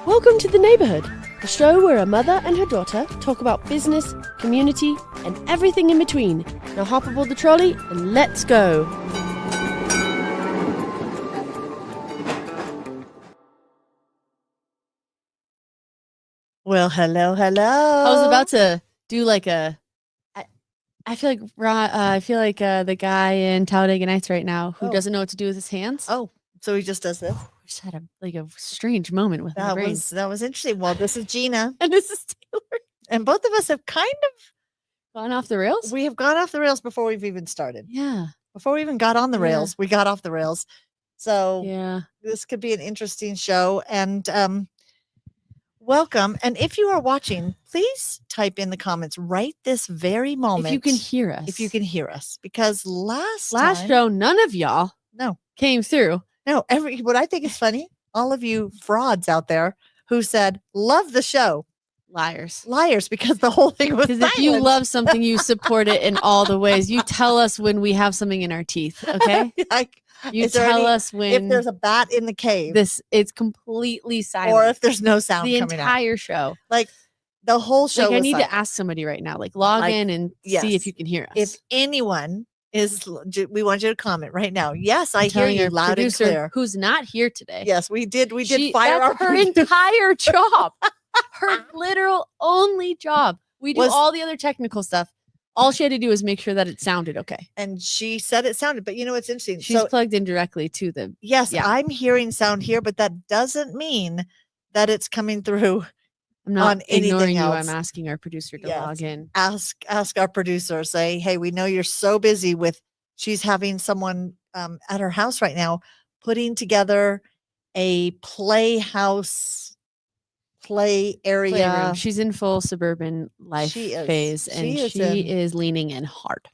Welcome to The Neighborhood, a show where a mother and her daughter talk about business, community, and everything in between. Now hop aboard the trolley and let's go. Well, hello. I was about to do like a. I feel like the guy in Talladega Nights right now who doesn't know what to do with his hands. Oh, so he just does this. We just had a strange moment with my brain. That was interesting. Well, this is Gina, And this is Taylor. and both of us have kind of Gone off the rails. we have gone off the rails before we've even started. Yeah. Before we even got on the rails, we got off the rails. So Yeah. this could be an interesting show. And welcome. And if you are watching, please type in the comments right this very moment If you can hear us. If you can hear us, because last time, show, none of y'all came through. No, what I think is funny, all of you frauds out there who said, love the show. Liars, because the whole thing was Because if you love something, you support it in all the ways. You tell us when we have something in our teeth, okay? You tell us when if there's a bat in the cave. It's completely silent. Or if there's no sound the coming out. entire show. Like the whole show. Like I need silent. to ask somebody right now. Like log in and see if you can hear us. If anyone we want you to comment right now. Yes, I hear you loud and clear. Who's not here today? Yes, we did fire that's her entire job. Her literal only job. We do all the other technical stuff. All she had to do was make sure that it sounded okay. And she said it sounded, but you know what's interesting? She's plugged in directly to the. Yes, yeah. I'm hearing sound here, but that doesn't mean that it's coming through. I'm not ignoring you. Else. I'm asking our producer to log in. Ask our producer. Say, hey, we know you're so busy with. She's having someone at her house right now putting together a play area. Playroom. She's in full suburban life phase, and she is leaning in hard.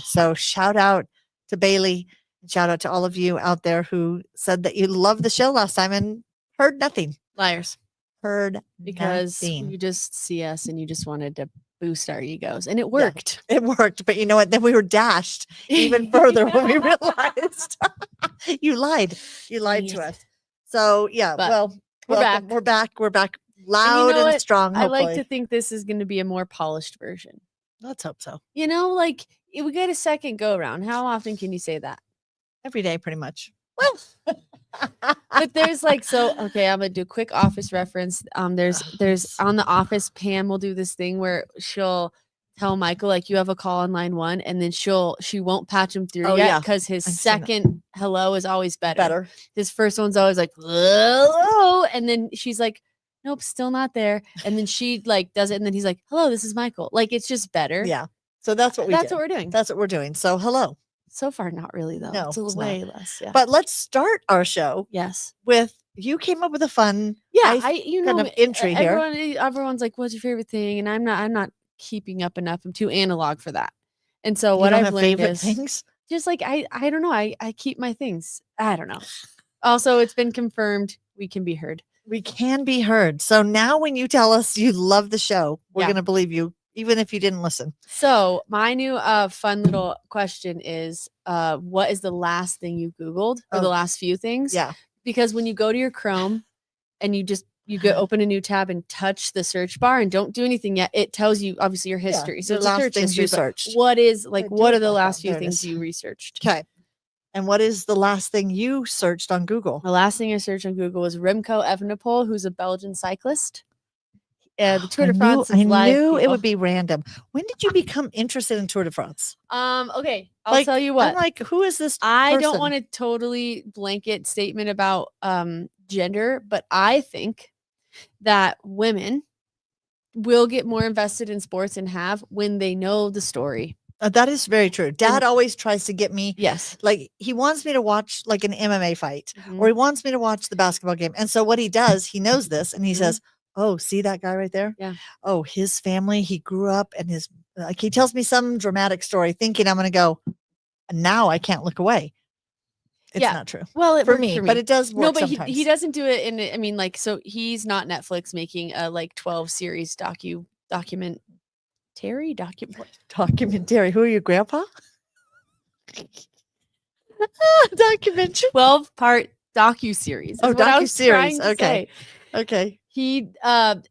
So shout out to Bailey, and shout out to all of you out there who said that you loved the show last time and heard nothing. Liars. Heard because nothing. You just see us and you just wanted to boost our egos, and it worked. Yeah, it worked, but you know what? Then we were dashed even further when we realized you lied to us. So yeah, but we're back loud and strong. Hopefully. I like to think this is going to be a more polished version. Let's hope so. You know, like we get a second go around. How often can you say that? Every day, pretty much. Well, but there's okay, I'm gonna do a quick Office reference. There's on The Office, Pam will do this thing where she'll tell Michael, like, you have a call on line 1, and then she won't patch him through yet because his second hello is always better. His first one's always like hello, and then she's like, nope, still not there, and then she does it, and then he's like, hello, this is Michael. Like, it's just better. Yeah. So that's what we're doing. That's what we're doing. So hello. So far, not really though. No, it's way less. Yeah. But let's start our show. Yes. With you came up with a fun kind of entry here. Everyone's like, "What's your favorite thing?" And I'm not keeping up enough. I'm too analog for that. And so what I've learned is things. Just like I don't know. I keep my things. I don't know. Also, it's been confirmed we can be heard. We can be heard. So now when you tell us you love the show, we're going to believe you. Even if you didn't listen. So my new fun little question is, what is the last thing you Googled or the last few things? Yeah. Because when you go to your Chrome and you go open a new tab and touch the search bar and don't do anything yet, it tells you obviously your history. So the last things you searched. What are the last few things you researched? Okay. And what is the last thing you searched on Google? The last thing I searched on Google was Remco Evenepoel, who's a Belgian cyclist. The Tour de France is live. I knew it would be random. When did you become interested in Tour de France? Okay, I'll tell you what. I'm like, who is this person? I don't want a totally blanket statement about gender, but I think that women will get more invested in sports and have when they know the story. That is very true. Dad always tries to get me. Yes. Like he wants me to watch like an MMA fight or he wants me to watch the basketball game. And so what he does, he knows this and he says, oh, see that guy right there? Yeah. Oh, his family, he grew up and he tells me some dramatic story thinking I'm going to go, now I can't look away. It's not true. Well, for me, but it does work. No, but sometimes. he doesn't do it so he's not Netflix making a 12 series documentary. Who are you, grandpa? Documentary. 12-part docuseries. Oh, docuseries. Okay. Okay. He and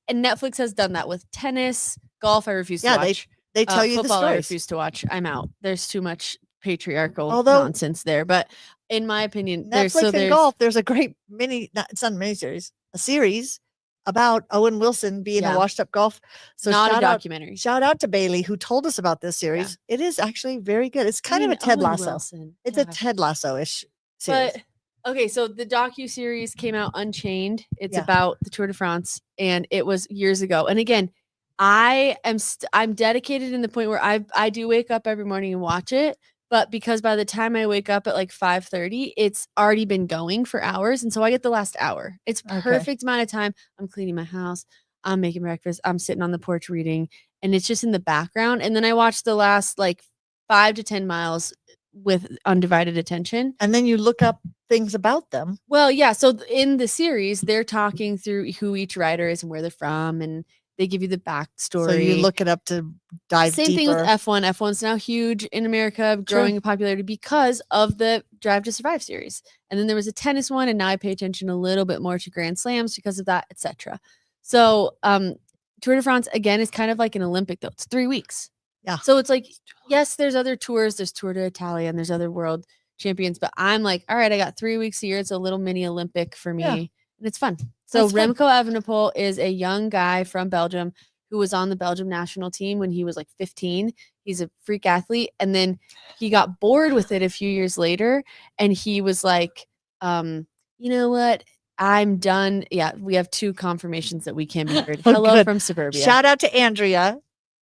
Netflix has done that with tennis, golf. I refuse to watch. They tell you football. the stories. I refuse to watch. I'm out. There's too much patriarchal nonsense there. But in my opinion, Netflix and golf. There's a great it's not a miniseries, a series about Owen Wilson being a washed-up golf. So not a documentary. Shout out to Bailey who told us about this series. Yeah. It is actually very good. It's kind of a Ted Lasso. Wilson. It's a Ted Lasso-ish series. But okay, so the docu-series came out Unchained. It's about the Tour de France, and it was years ago. And again, I'm dedicated in the point where I do wake up every morning and watch it. But because by the time I wake up at like 5:30, it's already been going for hours. And so I get the last hour. It's perfect amount of time. I'm cleaning my house. I'm making breakfast. I'm sitting on the porch reading. And it's just in the background. And then I watch the last like 5 to 10 miles with undivided attention. And then you look up things about them. Well, yeah. So in the series, they're talking through who each rider is and where they're from. And they give you the backstory. So you look it up to dive deeper. Same thing with F1. F1's now huge in America, growing in popularity because of the Drive to Survive series. And then there was a tennis one, and now I pay attention a little bit more to Grand Slams because of that, etc. So Tour de France, again, is kind of like an Olympic, though. It's 3 weeks. Yeah. So it's like, yes, there's other tours. There's Tour de Italia, and there's other world champions. But I'm like, all right, I got 3 weeks a year. It's a little mini Olympic for me. Yeah. And it's fun. So Remco Evenepoel is a young guy from Belgium who was on the Belgium national team when he was like 15. He's a freak athlete. And then he got bored with it a few years later. And he was like, you know what? I'm done. Yeah, we have 2 confirmations that we can be heard. Hello from Suburbia. Shout out to Andrea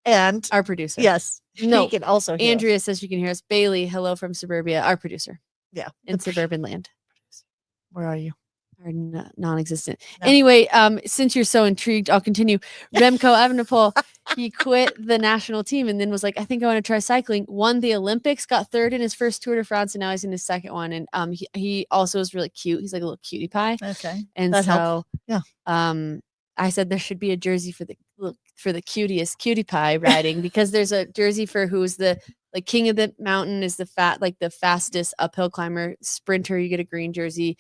and our producer. Yes. No, can also hear Andrea says you can hear us. Bailey, hello from Suburbia, our producer. Yeah. In suburban land. Where are you? Are non-existent. No. Anyway, since you're so intrigued, I'll continue. Remco Evenepoel, he quit the national team and then was like, I think I want to try cycling. Won the Olympics, got 3rd in his first Tour de France, and now he's in his 2nd one. And he also is really cute. He's like a little cutie pie. Okay. And that helps. I said there should be a jersey for the cutest cutie pie riding because there's a jersey for who's the like king of the mountain is the fastest uphill climber sprinter. You get a green jersey.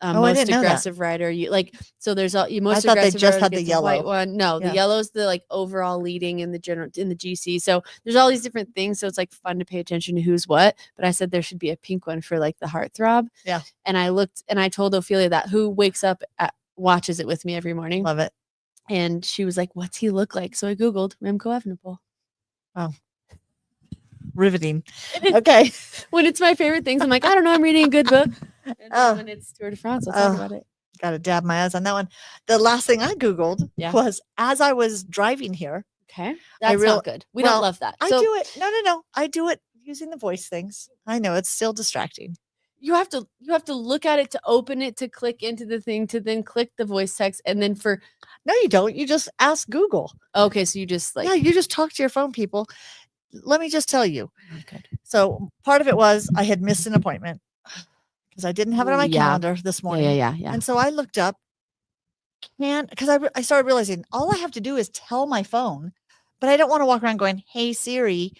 Most aggressive rider, you like. So there's all you most. I thought they just had the yellow white one. No, the yellow's the like overall leading in the GC. So there's all these different things. So it's like fun to pay attention to who's what. But I said there should be a pink one for like the heartthrob. Yeah. And I looked and I told Ophelia that who wakes up watches it with me every morning. Love it. And she was like, "What's he look like?" So I googled Remco Evenepoel. Wow. Riveting. Okay. When it's my favorite things, I'm like, I don't know, I'm reading a good book. And when it's Tour de France, I'll talk about it. Gotta dab my eyes on that one. The last thing I Googled was as I was driving here. Okay. That's not good. We don't love that. I do it. No. I do it using the voice things. I know it's still distracting. You have to look at it to open it, to click into the thing, to then click the voice text. And then no, you don't. You just ask Google. Okay. So you just you just talk to your phone, people. Let me just tell you. Okay. So part of it was I had missed an appointment because I didn't have it on my calendar this morning. Yeah. And so I looked up because I started realizing all I have to do is tell my phone, but I don't want to walk around going, "Hey Siri,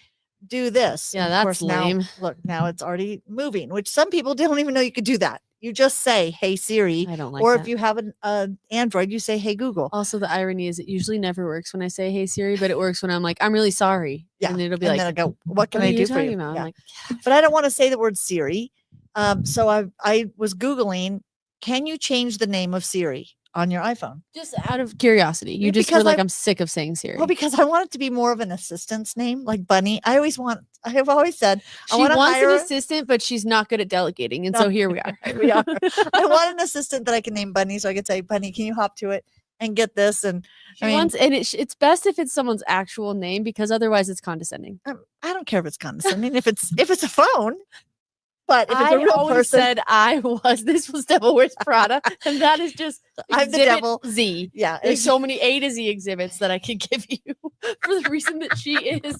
do this." Yeah, that's lame. Now it's already moving, which some people don't even know you could do that. You just say, "Hey Siri," I don't like or that. if you have an Android, you say, "Hey Google." Also, the irony is it usually never works when I say, "Hey Siri," but it works when I'm like, "I'm really sorry." Yeah, and it'll be and like, then I go, "What can I do for you?" About? Yeah. I'm like, but I don't want to say the word Siri. So I was Googling, can you change the name of Siri on your iPhone? Just out of curiosity. You just were like, I'm sick of saying Siri. Well, because I want it to be more of an assistant's name, like Bunny. I have always said, she wants an assistant, but she's not good at delegating. And so here we are. We are. I want an assistant that I can name Bunny. So I could say, Bunny, can you hop to it and get this? And it's best if it's someone's actual name because otherwise it's condescending. I don't care if it's condescending. if it's a phone. But if it's a real person, said this was Devil Wears Prada, and that is just I'm the devil. Z. Yeah, there's so many A to Z exhibits that I could give you for the reason that she is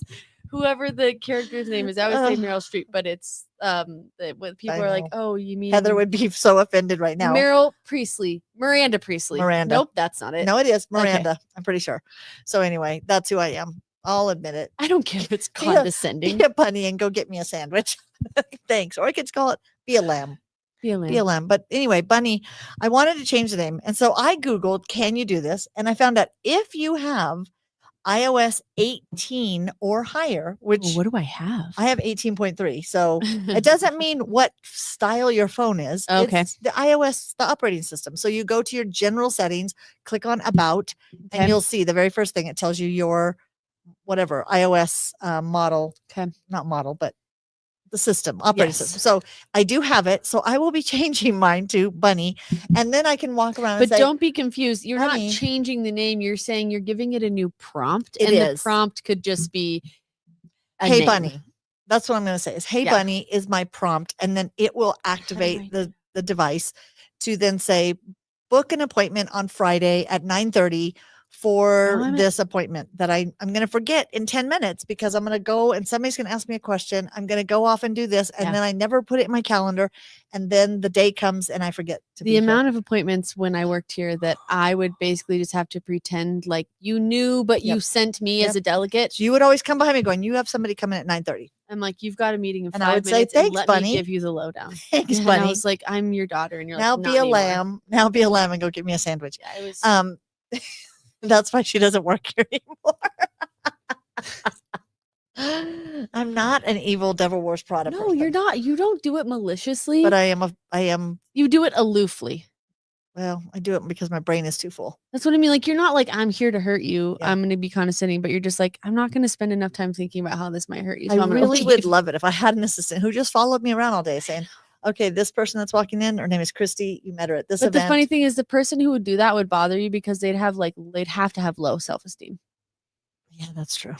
whoever the character's name is. I would say Meryl Streep, but it's when people are like, "Oh, you mean Heather would be so offended right now." Miranda Priestley. Miranda. Nope, that's not it. No, it is Miranda. Okay. I'm pretty sure. So anyway, that's who I am. I'll admit it. I don't care if it's condescending. Be a bunny and go get me a sandwich. Thanks. Or I could call it be a lamb. BLM. But anyway, Bunny, I wanted to change the name. And so I Googled, can you do this? And I found out if you have iOS 18 or higher, which what do I have? I have 18.3. So it doesn't mean what style your phone is. Okay. It's the iOS, the operating system. So you go to your general settings, click on about, and you'll see the very first thing it tells you your whatever iOS model. Okay. Not model, but the system, operating system. So I do have it. So I will be changing mine to Bunny, and then I can walk around. But and say, don't be confused. You're not changing the name. You're saying you're giving it a new prompt, and the prompt could just be Hey name. Bunny. That's what I'm going to say. Is Hey Bunny is my prompt, and then it will activate the device to then say book an appointment on Friday at 9:30 for this appointment that I'm going to forget in 10 minutes because I'm going to go and somebody's going to ask me a question. I'm going to go off and do this. And then I never put it in my calendar. And then the day comes and I forget to the amount of appointments when I worked here that I would basically just have to pretend like you knew, but you sent me as a delegate. So you would always come behind me going, you have somebody coming at 9:30. I'm like, you've got a meeting in 5 minutes. I would minutes. Say, thanks, let Bunny. me give you the lowdown. Thanks, and Bunny. I was like, I'm your daughter. And you're now like, be a lamb. Now be a lamb and go get me a sandwich. Yeah, it was that's why she doesn't work here anymore. I'm not an evil Devil Wears Prada person. No, you're not. You don't do it maliciously. But I am. You do it aloofly. Well, I do it because my brain is too full. That's what I mean. Like, you're not like, I'm here to hurt you. I'm going to be condescending, but you're just like, I'm not going to spend enough time thinking about how this might hurt you. So I really would love it if I had an assistant who just followed me around all day saying, okay, this person that's walking in, her name is Christy. You met her at this event. But the funny thing is the person who would do that would bother you because they'd have to have low self-esteem. Yeah, that's true.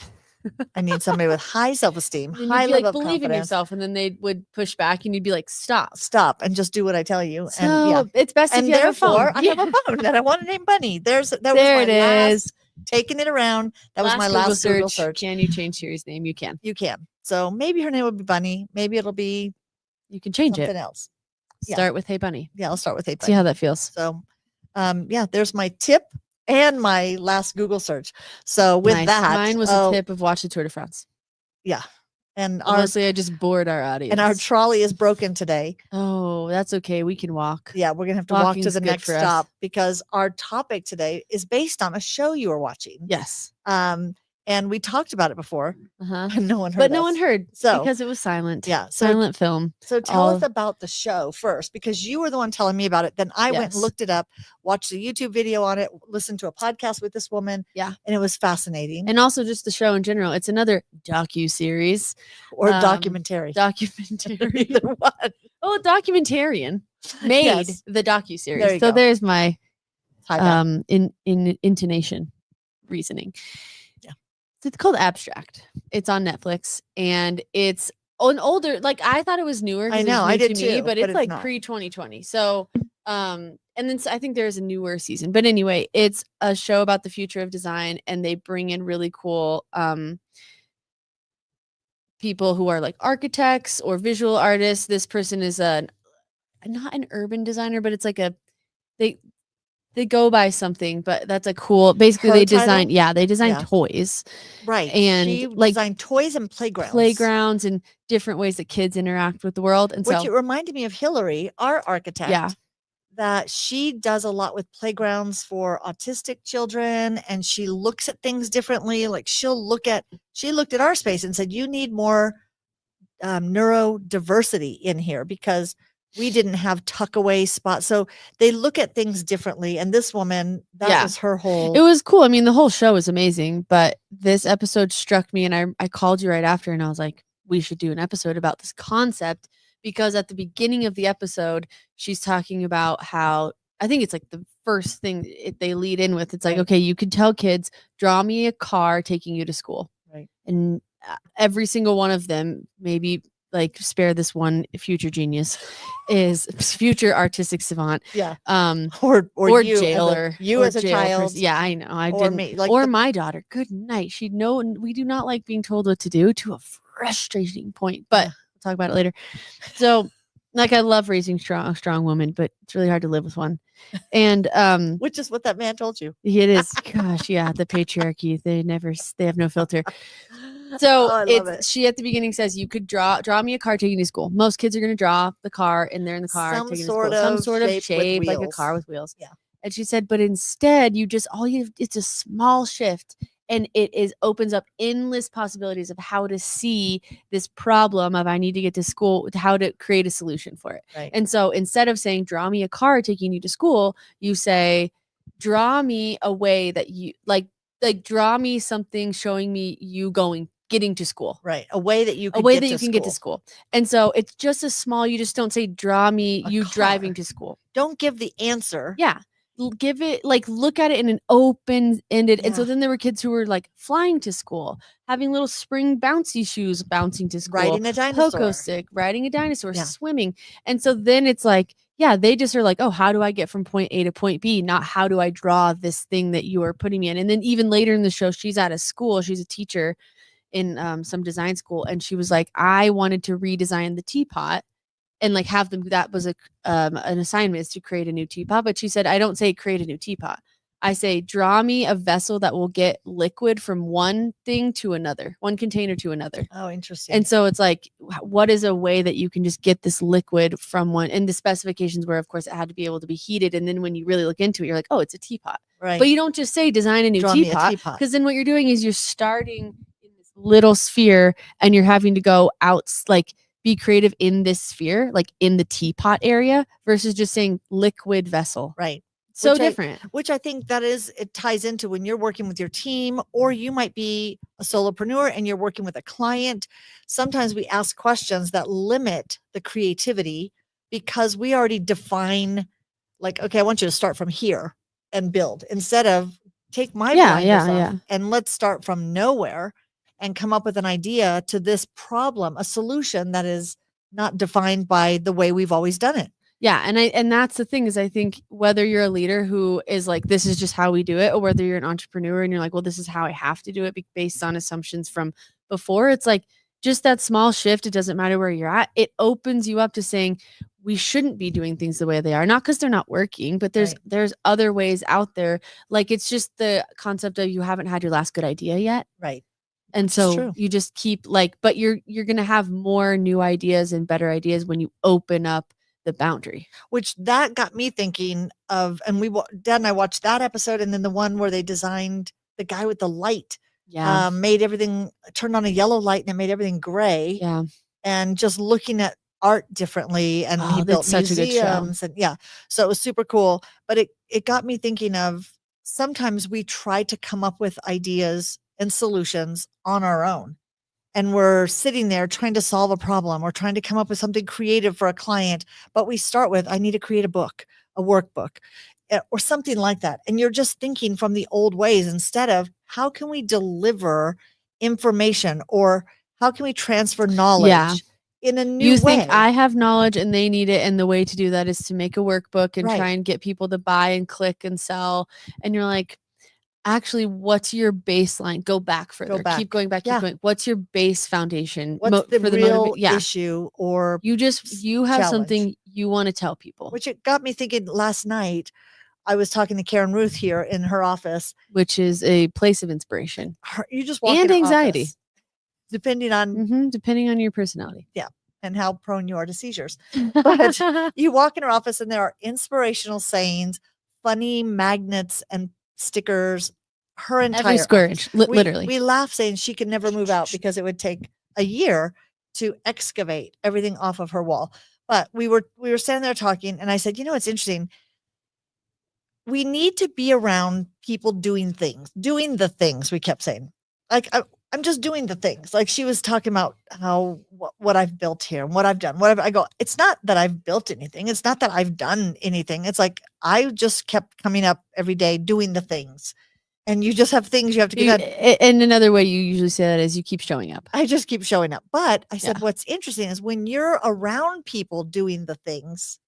I need somebody with high self-esteem, high level of believe in yourself. And then they would push back and you'd be like, stop, and just do what I tell you. So and it's best if you have a phone. I have a phone that I want to name Bunny. There was my last taking it around. That was my last Google search. Can you change Siri's name? You can. You can. So maybe her name would be Bunny. Maybe it'll be. You can change something else. Start with Hey Bunny. Yeah, I'll start with Hey Bunny. See how that feels. So, there's my tip and my last Google search. So with that, mine was a tip of watch the Tour de France. Yeah. And honestly, I just bored our audience. And our trolley is broken today. Oh, that's okay. We can walk. Yeah, we're gonna have to walk to the next stop because our topic today is based on a show you were watching. Yes. And we talked about it before. And no one heard. But no one heard. So because it was silent. Yeah. Silent film. So tell us about the show first, because you were the one telling me about it. Then I went and looked it up, watched a YouTube video on it, listened to a podcast with this woman. Yeah. And it was fascinating. And also just the show in general. It's another docu-series. Or documentary. Documentary. Either one. Oh, documentarian made the docu-series. There's my intonation reasoning. It's called Abstract. It's on Netflix and it's an older, like I thought it was newer. I know, I did too, but it's like pre-2020. So, and then I think there's a newer season, but anyway, it's a show about the future of design and they bring in really cool, people who are like architects or visual artists. This person is not an urban designer, but it's like they go by something, but that's a cool, basically they design toys. Right. And she like designed toys and playgrounds and different ways that kids interact with the world. And which it reminded me of Hillary, our architect. Yeah. That she does a lot with playgrounds for autistic children and she looks at things differently. Like she looked at our space and said, you need more neurodiversity in here because we didn't have tuck away spots. So they look at things differently. And this woman, that was her whole. It was cool. I mean, the whole show was amazing, but this episode struck me and I called you right after and I was like, we should do an episode about this concept because at the beginning of the episode, she's talking about how, I think it's like the first thing they lead in with. It's like, okay, you could tell kids, draw me a car taking you to school. Right. And every single one of them, maybe like spare this one future genius is future artistic savant. Yeah. Or you jailer. As a child. Yeah, I know. I didn't. Me, like or my daughter. Good night. She'd know. We do not like being told what to do to a frustrating point, but we'll talk about it later. So like I love raising a strong woman, but it's really hard to live with one. And which is what that man told you. It is. Gosh, yeah. The patriarchy. They have no filter. So I love it. She at the beginning says you could draw me a car taking to school. Most kids are going to draw the car and they're in the car taking to school. Some sort of shape like a car with wheels. Yeah. And she said, but instead you just it's a small shift and opens up endless possibilities of how to see this problem of I need to get to school, how to create a solution for it. Right. And so instead of saying draw me a car taking you to school, you say draw me a way that you like draw me something showing me you getting to school. Right. A way that you can get to school. And so it's just a small, you just don't say draw me you driving to school. Don't give the answer. Yeah. Give it look at it in an open-ended. And so then there were kids who were like flying to school, having little spring bouncy shoes bouncing to school, riding a dinosaur, pogo stick, riding a dinosaur, swimming. And so then it's like, yeah, they just are like, oh, how do I get from point A to point B? Not how do I draw this thing that you are putting me in. And then even later in the show, she's at a school, she's a teacher in some design school, and she was like, I wanted to redesign the teapot and like have them, that was an assignment, is to create a new teapot. But she said, I don't say create a new teapot. I say, draw me a vessel that will get liquid from one thing to another, one container to another. Oh, interesting. And so it's like, what is a way that you can just get this liquid from one? And the specifications were, of course, it had to be able to be heated. And then when you really look into it, you're like, oh, it's a teapot. Right. But you don't just say design a new teapot, because then what you're doing is you're starting in this little sphere and you're having to go out, like be creative in this sphere, like in the teapot area, versus just saying liquid vessel. Right. So different. Which I think it ties into when you're working with your team, or you might be a solopreneur and you're working with a client. Sometimes we ask questions that limit the creativity because we already define, like, okay, I want you to start from here and build, instead of take my blinders off and let's start from nowhere and come up with an idea to this problem, a solution that is not defined by the way we've always done it. Yeah. And that's the thing, is I think whether you're a leader who is like, this is just how we do it, or whether you're an entrepreneur and you're like, well, this is how I have to do it based on assumptions from before, it's like just that small shift. It doesn't matter where you're at. It opens you up to saying we shouldn't be doing things the way they are, not because they're not working, but there's other ways out there. Like, it's just the concept of you haven't had your last good idea yet. Right. And so you just keep but you're going to have more new ideas and better ideas when you open up the boundary. Which that got me thinking of, and Dad and I watched that episode, and then the one where they designed the guy with the light, made everything, turned on a yellow light and it made everything gray. Yeah. And just looking at art differently, and he built such museums, and so it was super cool. But it got me thinking of, sometimes we try to come up with ideas and solutions on our own, and we're sitting there trying to solve a problem or trying to come up with something creative for a client. But we start with, I need to create a book, a workbook, or something like that. And you're just thinking from the old ways, instead of how can we deliver information, or how can we transfer knowledge in a new way? You think I have knowledge and they need it, and the way to do that is to make a workbook and try and get people to buy and click and sell. And you're like, actually, what's your baseline? Go back further. Keep going back. Keep going. What's your base foundation? What's the real issue? Or you have challenge. Something you want to tell people. Which it got me thinking. Last night, I was talking to Karen Ruth here in her office, which is a place of inspiration. You just walk and in anxiety, office, depending on your personality. Yeah. And how prone you are to seizures. But you walk in her office and there are inspirational sayings, funny magnets and stickers, her entire every square inch, literally. We laugh saying she could never move out because it would take a year to excavate everything off of her wall. But we were standing there talking, and I said, it's interesting. We need to be around people doing the things, we kept saying. Like, I'm just doing the things. Like, she was talking about how what I've built here and what I've done. I go, it's not that I've built anything. It's not that I've done anything. It's like, I just kept coming up every day doing the things. And you just have things you have to get done. And another way you usually say that is you keep showing up. I just keep showing up. But I said, what's interesting is when you're around people doing the things,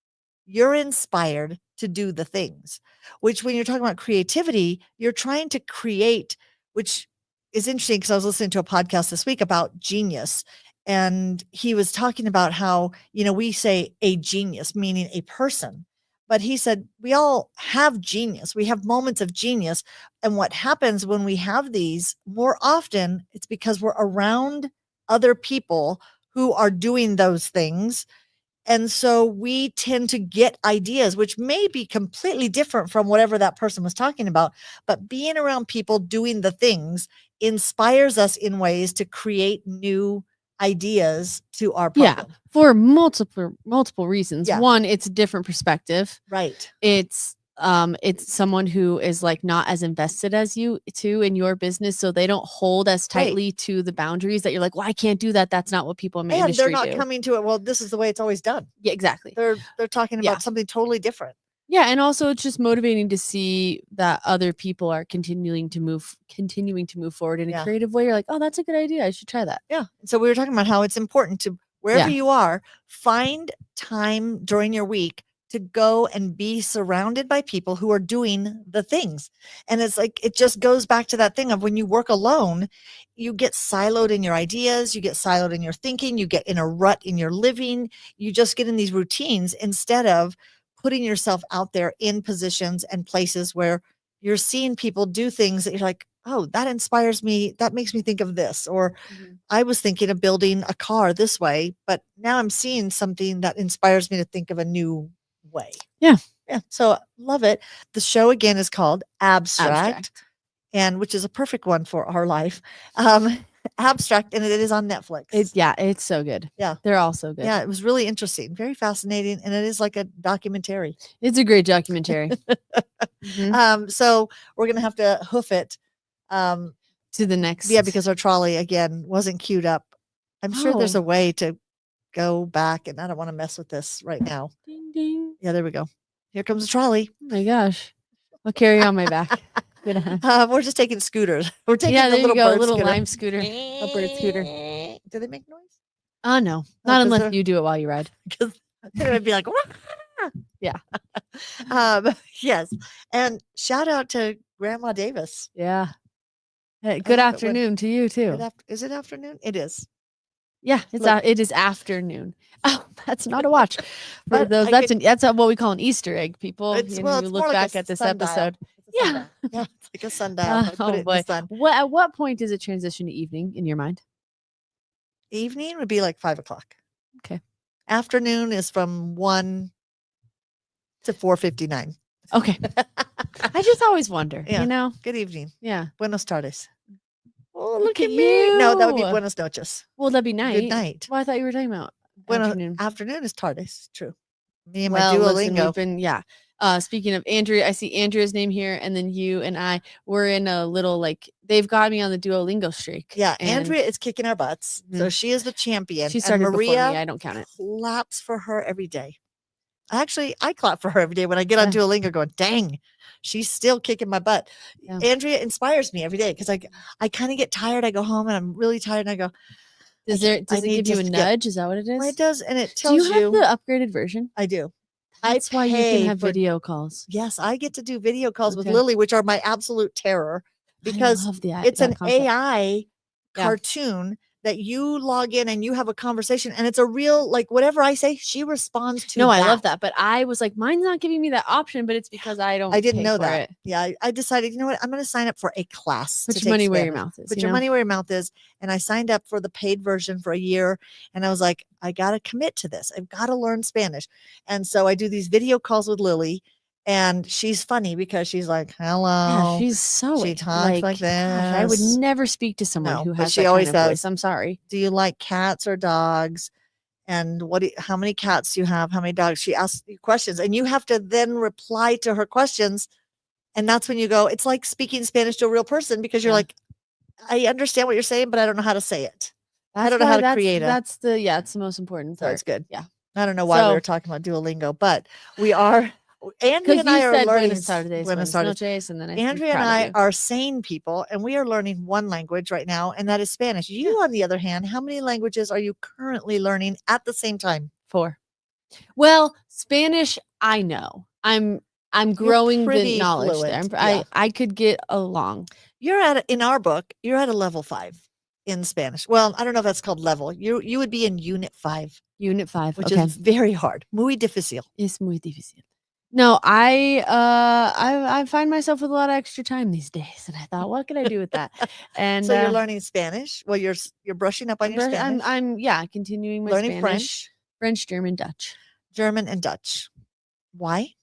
you're inspired to do the things, which when you're talking about creativity, you're trying to create, which is interesting because I was listening to a podcast this week about genius. And he was talking about how, we say a genius, meaning a person, But he said, we all have genius. We have moments of genius. And what happens when we have these more often, it's because we're around other people who are doing those things. And so we tend to get ideas, which may be completely different from whatever that person was talking about. But being around people doing the things inspires us in ways to create new ideas to our problem. Yeah, for multiple reasons. Yeah. One, it's a different perspective. Right. It's someone who is like not as invested as you too in your business, so they don't hold as tightly to the boundaries that you're like, well, I can't do that. That's not what people in my industry they're not do. coming to it. Well, this is the way it's always done. Yeah, exactly. They're talking about something totally different. Yeah, and also it's just motivating to see that other people are continuing to move forward in a creative way. You're like, oh, that's a good idea. I should try that. Yeah. So we were talking about how it's important to, wherever you are, find time during your week to go and be surrounded by people who are doing the things. And it's like, it just goes back to that thing of when you work alone, you get siloed in your ideas, you get siloed in your thinking, you get in a rut in your living, you just get in these routines instead of putting yourself out there in positions and places where you're seeing people do things that you're like, oh, that inspires me. That makes me think of this. Or I was thinking of building a car this way, but now I'm seeing something that inspires me to think of a new way. Yeah. Yeah. So love it. The show again is called Abstract. And which is a perfect one for our life. Abstract, and it is on Netflix. It's so good. Yeah. They're all so good. Yeah, it was really interesting, very fascinating, and it is like a documentary. It's a great documentary. So we're gonna have to hoof it to the next. Yeah, because our trolley again wasn't queued up. I'm sure there's a way to go back, and I don't want to mess with this right now. Ding ding. Yeah, there we go. Here comes the trolley. Oh my gosh. I'll carry on my back. We're just taking scooters. We're taking the little little lime scooter, a bird scooter. Do they make noise? Oh no, not unless you do it while you ride. Because then it'd be like, yeah. Yes, and shout out to Grandma Davis. Yeah. Hey, good afternoon to you too. Is it afternoon? It is. Yeah, it is afternoon. Oh, that's not a watch. For those, that's what we call an Easter egg, people. It's you look back at this episode. Yeah. Yeah, it's like a sundial. Oh boy. At what point does it transition to evening in your mind? Evening would be like 5 o'clock. Okay. Afternoon is from 1 to 4:59. Okay. I just always wonder, Good evening. Yeah. Buenos tardes. Oh, look at me. No, that would be buenos noches. Well, that'd be night. Good night. Well, I thought you were talking about afternoon. Afternoon is tardes. True. Me and my Duolingo. Listen, speaking of Andrea, I see Andrea's name here, and then you and I were in a little they've got me on the Duolingo streak. Yeah, Andrea is kicking our butts, so she is the champion. She started Maria before me. I don't count it. Claps for her every day. Actually, I clap for her every day when I get on Duolingo, going, "Dang, she's still kicking my butt." Yeah. Andrea inspires me every day because I kind of get tired. I go home and I'm really tired, and I go. Does it give you a nudge? Is that what it is? Well, it does, and it tells you. Do you have the upgraded version? I do. That's why you can have video calls. Yes, I get to do video calls with Lily, which are my absolute terror because it's an AI cartoon that you log in and you have a conversation, and it's a real, whatever I say, she responds to. No, I love that. But I was like, mine's not giving me that option, but it's because I didn't know that. Yeah. I decided, you know what? I'm going to sign up for a class. Put your money where your mouth is. Put your money where your mouth is. And I signed up for the paid version for a year. And I was like, I got to commit to this. I've got to learn Spanish. And so I do these video calls with Lily. And she's funny because she's like, hello. Yeah, she talks like this. I would never speak to someone who has that kind of voice. I'm sorry. Do you like cats or dogs? And how many cats do you have? How many dogs? She asks you questions, and you have to then reply to her questions. And that's when you go, it's like speaking Spanish to a real person because you're like, I understand what you're saying, but I don't know how to say it. I don't know how to create it. It's the most important part. So it's good. Yeah. I don't know why we were talking about Duolingo, but we are. Andrea and I are learning Buenos noches, and then Andrea and I are sane people, and we are learning one language right now, and that is Spanish. You, on the other hand, how many languages are you currently learning at the same time? 4. Well, Spanish, I know. I'm growing the knowledge fluent. There. I could get along. In our book, you're at a level 5 in Spanish. Well, I don't know if that's called level. You would be in unit 5. Unit 5, which is very hard. Muy difícil. Es muy difícil. No, I find myself with a lot of extra time these days, and I thought, what can I do with that? And so you're learning Spanish. Well, you're brushing up on your Spanish. I'm continuing my learning Spanish, French, German, Dutch. German and Dutch. Why?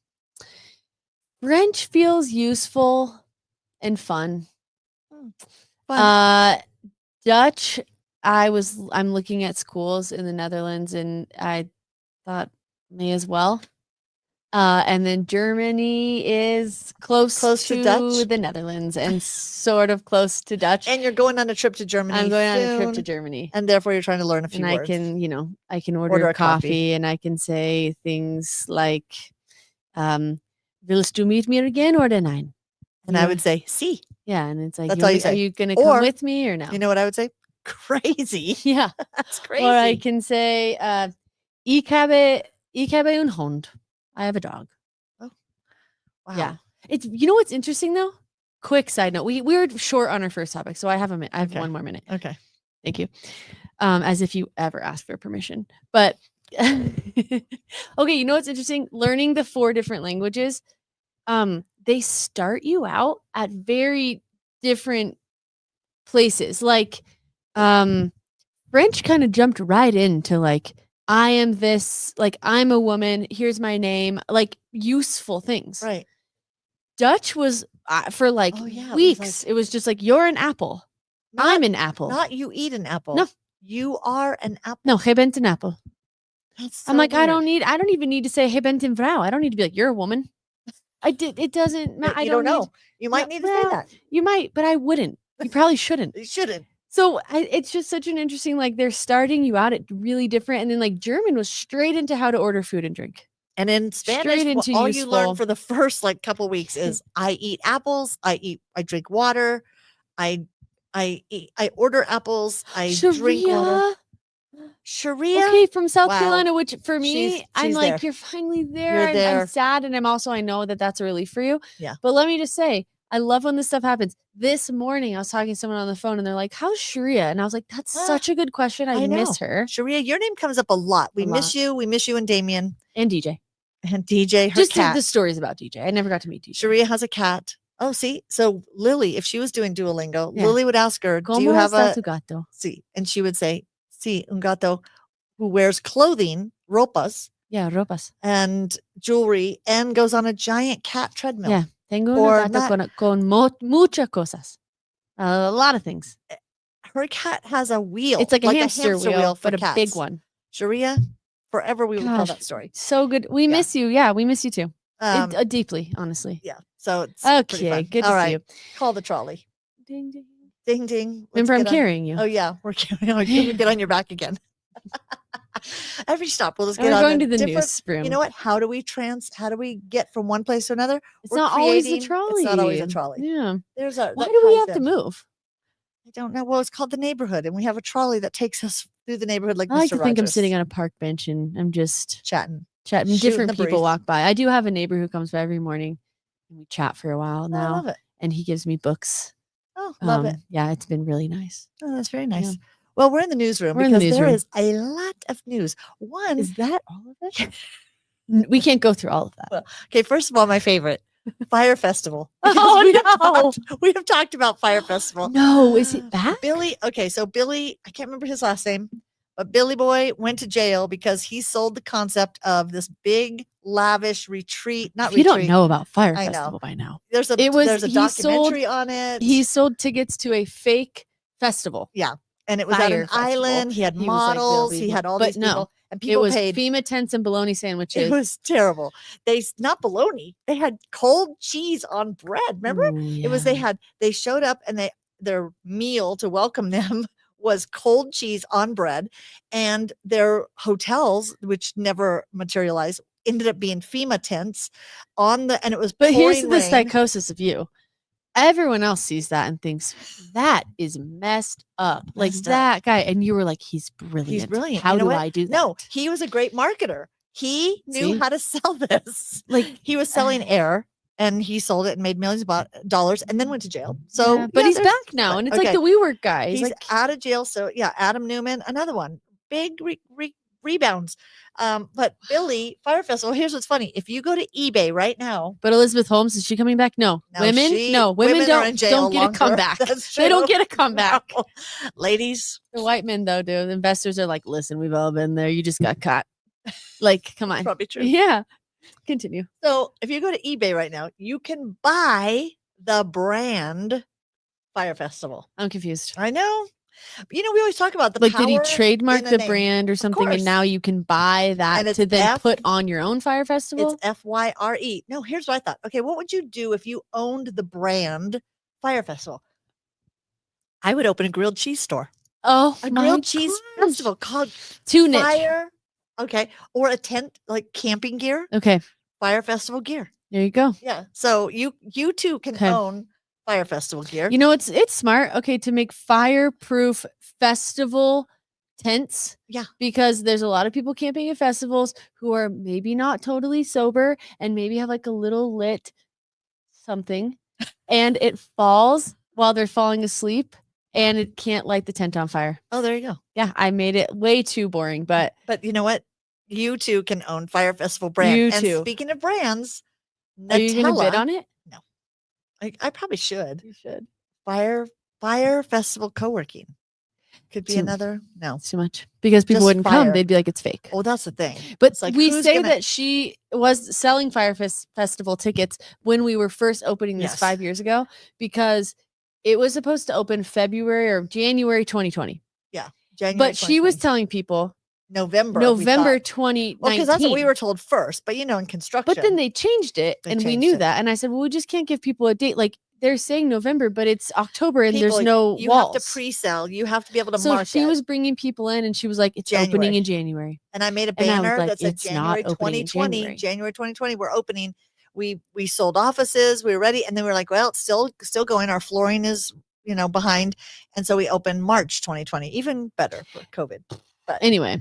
French feels useful and fun. Fun. Dutch, I'm looking at schools in the Netherlands, and I thought may as well. And then Germany is close to Dutch? the Netherlands and sort of close to Dutch. And you're going on a trip to Germany. I'm going on a trip to Germany. And therefore you're trying to learn a few words. And I can order coffee, and I can say things like, willst du mit mir gehen oder nein? And I would say, sí. Yeah, and it's like, that's all you say. Are you going to come with me or no? You know what I would say? Crazy. Yeah. That's crazy. Or I can say, ich habe un Hund. I have a dog. Oh, wow. Yeah. It's what's interesting though? Quick side note. We were short on our first topic, so I have one more minute. Okay. Thank you. As if you ever asked for permission. But okay, what's interesting? Learning the 4 different languages. They start you out at very different places. Like French kind of jumped right into like, I am this, like, I'm a woman, here's my name, like useful things. Right. Dutch was for like weeks. It was just like, you're an apple. I'm an apple. Not you eat an apple. No. You are an apple. No, je bent een apple. I'm like, weird. I don't even need to say je bent een vrouw. I don't need to be like, you're a woman. It doesn't matter. I don't know. You might need to say that. You might, but I wouldn't. You probably shouldn't. You shouldn't. So it's just such an interesting, like, they're starting you out at really different. And then like German was straight into how to order food and drink. And in Spanish, all you learn for the first like couple weeks is I eat apples. I drink water. I order apples. I drink water. Sharia. Okay, from South Carolina, which for me, she's I'm like, there. you're finally there. I'm sad. And I know that that's a relief for you. Yeah. But let me just say, I love when this stuff happens. This morning, I was talking to someone on the phone and they're like, how's Sharia? And I was like, that's such a good question. I miss her. Sharia, your name comes up a lot. We miss you. We miss you and Damien. And DJ. And DJ, her just cat. The stories about DJ. I never got to meet DJ. Sharia has a cat. Oh, see? So Lily, if she was doing Duolingo, Lily would ask her, do you have a gato? See, and she would say, sí, un gato who wears clothing, ropas. Yeah, ropas. And jewelry and goes on a giant cat treadmill. Yeah. Tengo un gato con muchas cosas. A lot of things. Her cat has a wheel. It's like a hamster wheel, but cats. A big one. Sharia, forever we will tell that story. So good. We miss you. Yeah, we miss you too. Deeply, honestly. Yeah. So it's okay. Good to see you. Call the trolley. Ding, ding. Ding, ding. Remember, I'm carrying you. Oh, yeah. We're carrying you. Get on your back again. Every stop, we'll just get on going to the newsroom. You know what? How do we get from one place to another? It's not always a trolley. It's not always a trolley. Yeah. Why do we have to move? I don't know. Well, it's called the neighborhood, and we have a trolley that takes us through the neighborhood like I like Mr. to think I'm Rogers. sitting on a park bench and I'm just chatting. Different people walk by. I do have a neighbor who comes by every morning and we chat for a while now. I love it. And he gives me books. Oh, love it. Yeah, it's been really nice. Oh, that's very nice. Yeah. Well, we're in the newsroom there is a lot of news. One, is that all of it? We can't go through all of that. Well, okay, first of all, my favorite, Fire Festival. Oh, no. We have talked about Fire Festival. No, is it back? Billy, so Billy, I can't remember his last name, but Billy Boy went to jail because he sold the concept of this big, lavish retreat. You don't know about Fire Festival by now. There's a documentary on it. He sold tickets to a fake festival. Yeah. And it was at an island. He had models. He had all these people. And people paid. FEMA tents and bologna sandwiches. It was terrible. Not bologna. They had cold cheese on bread. Remember? Ooh, yeah. It was they showed up and their meal to welcome them was cold cheese on bread, and their hotels, which never materialized, ended up being FEMA tents and it was. But here's the psychosis of you. Everyone else sees that and thinks that is messed up. That guy. And you were like, he's brilliant. He's brilliant. How do I do that? No, he was a great marketer. He knew how to sell this. He was selling air and he sold it and made millions of dollars and then went to jail. So, but he's back now. And it's like the WeWork guy. He's out of jail. So yeah, Adam Newman, another one, big rebounds. But Billy, Fire Festival, here's what's funny. If you go to eBay right now. But Elizabeth Holmes, is she coming back? No. Women don't get a comeback. They don't get a comeback. No. Ladies. The white men, though, do. The investors are like, listen, we've all been there. You just got caught. Like, come on. Probably true. Yeah. Continue. So if you go to eBay right now, you can buy the brand Fire Festival. I'm confused. I know. We always talk about the like, power. Did he trademark the name. brand or something, and now you can buy that to then put on your own Fire Festival? It's FYRE. No, here's what I thought. Okay, what would you do if you owned the brand Fire Festival? I would open a grilled cheese store. Oh, a grilled cheese festival called Fire. Okay, or a tent like camping gear. Okay, Fire Festival gear. There you go. Yeah, so you too can own Fire Festival gear. You know, it's smart. Okay, to make fireproof festival tents. Yeah, because there's a lot of people camping at festivals who are maybe not totally sober and maybe have like a little lit something, and it falls while they're falling asleep. And it can't light the tent on fire. Oh, there you go. Yeah, I made it way too boring, but you know what? You too can own Fire Festival brand. You and too. Speaking of brands, Nutella, are you going to bid on it? No, I probably should. You should. Fire Festival co-working could be another. No, it's too much because people wouldn't come. They'd be like, it's fake. Oh, that's the thing. But like, we say that she was selling Fire Festival tickets when we were first opening this 5 years ago, because it was supposed to open February or January 2020. Yeah. January. But she was telling people November 2019. Well, because that's what we were told first. But in construction. But then they changed it, and we knew that. And I said, well, we just can't give people a date. Like, they're saying November, but it's October, and there's no you walls. Have to pre-sell. You have to be able to market. So she was bringing people in, and she was like, it's opening in January. And I made a banner that said January 2020. January 2020, we're opening. We sold offices. We were ready. And then we were like, well, it's still going. Our flooring is, behind. And so we opened March 2020, even better for COVID. But anyway,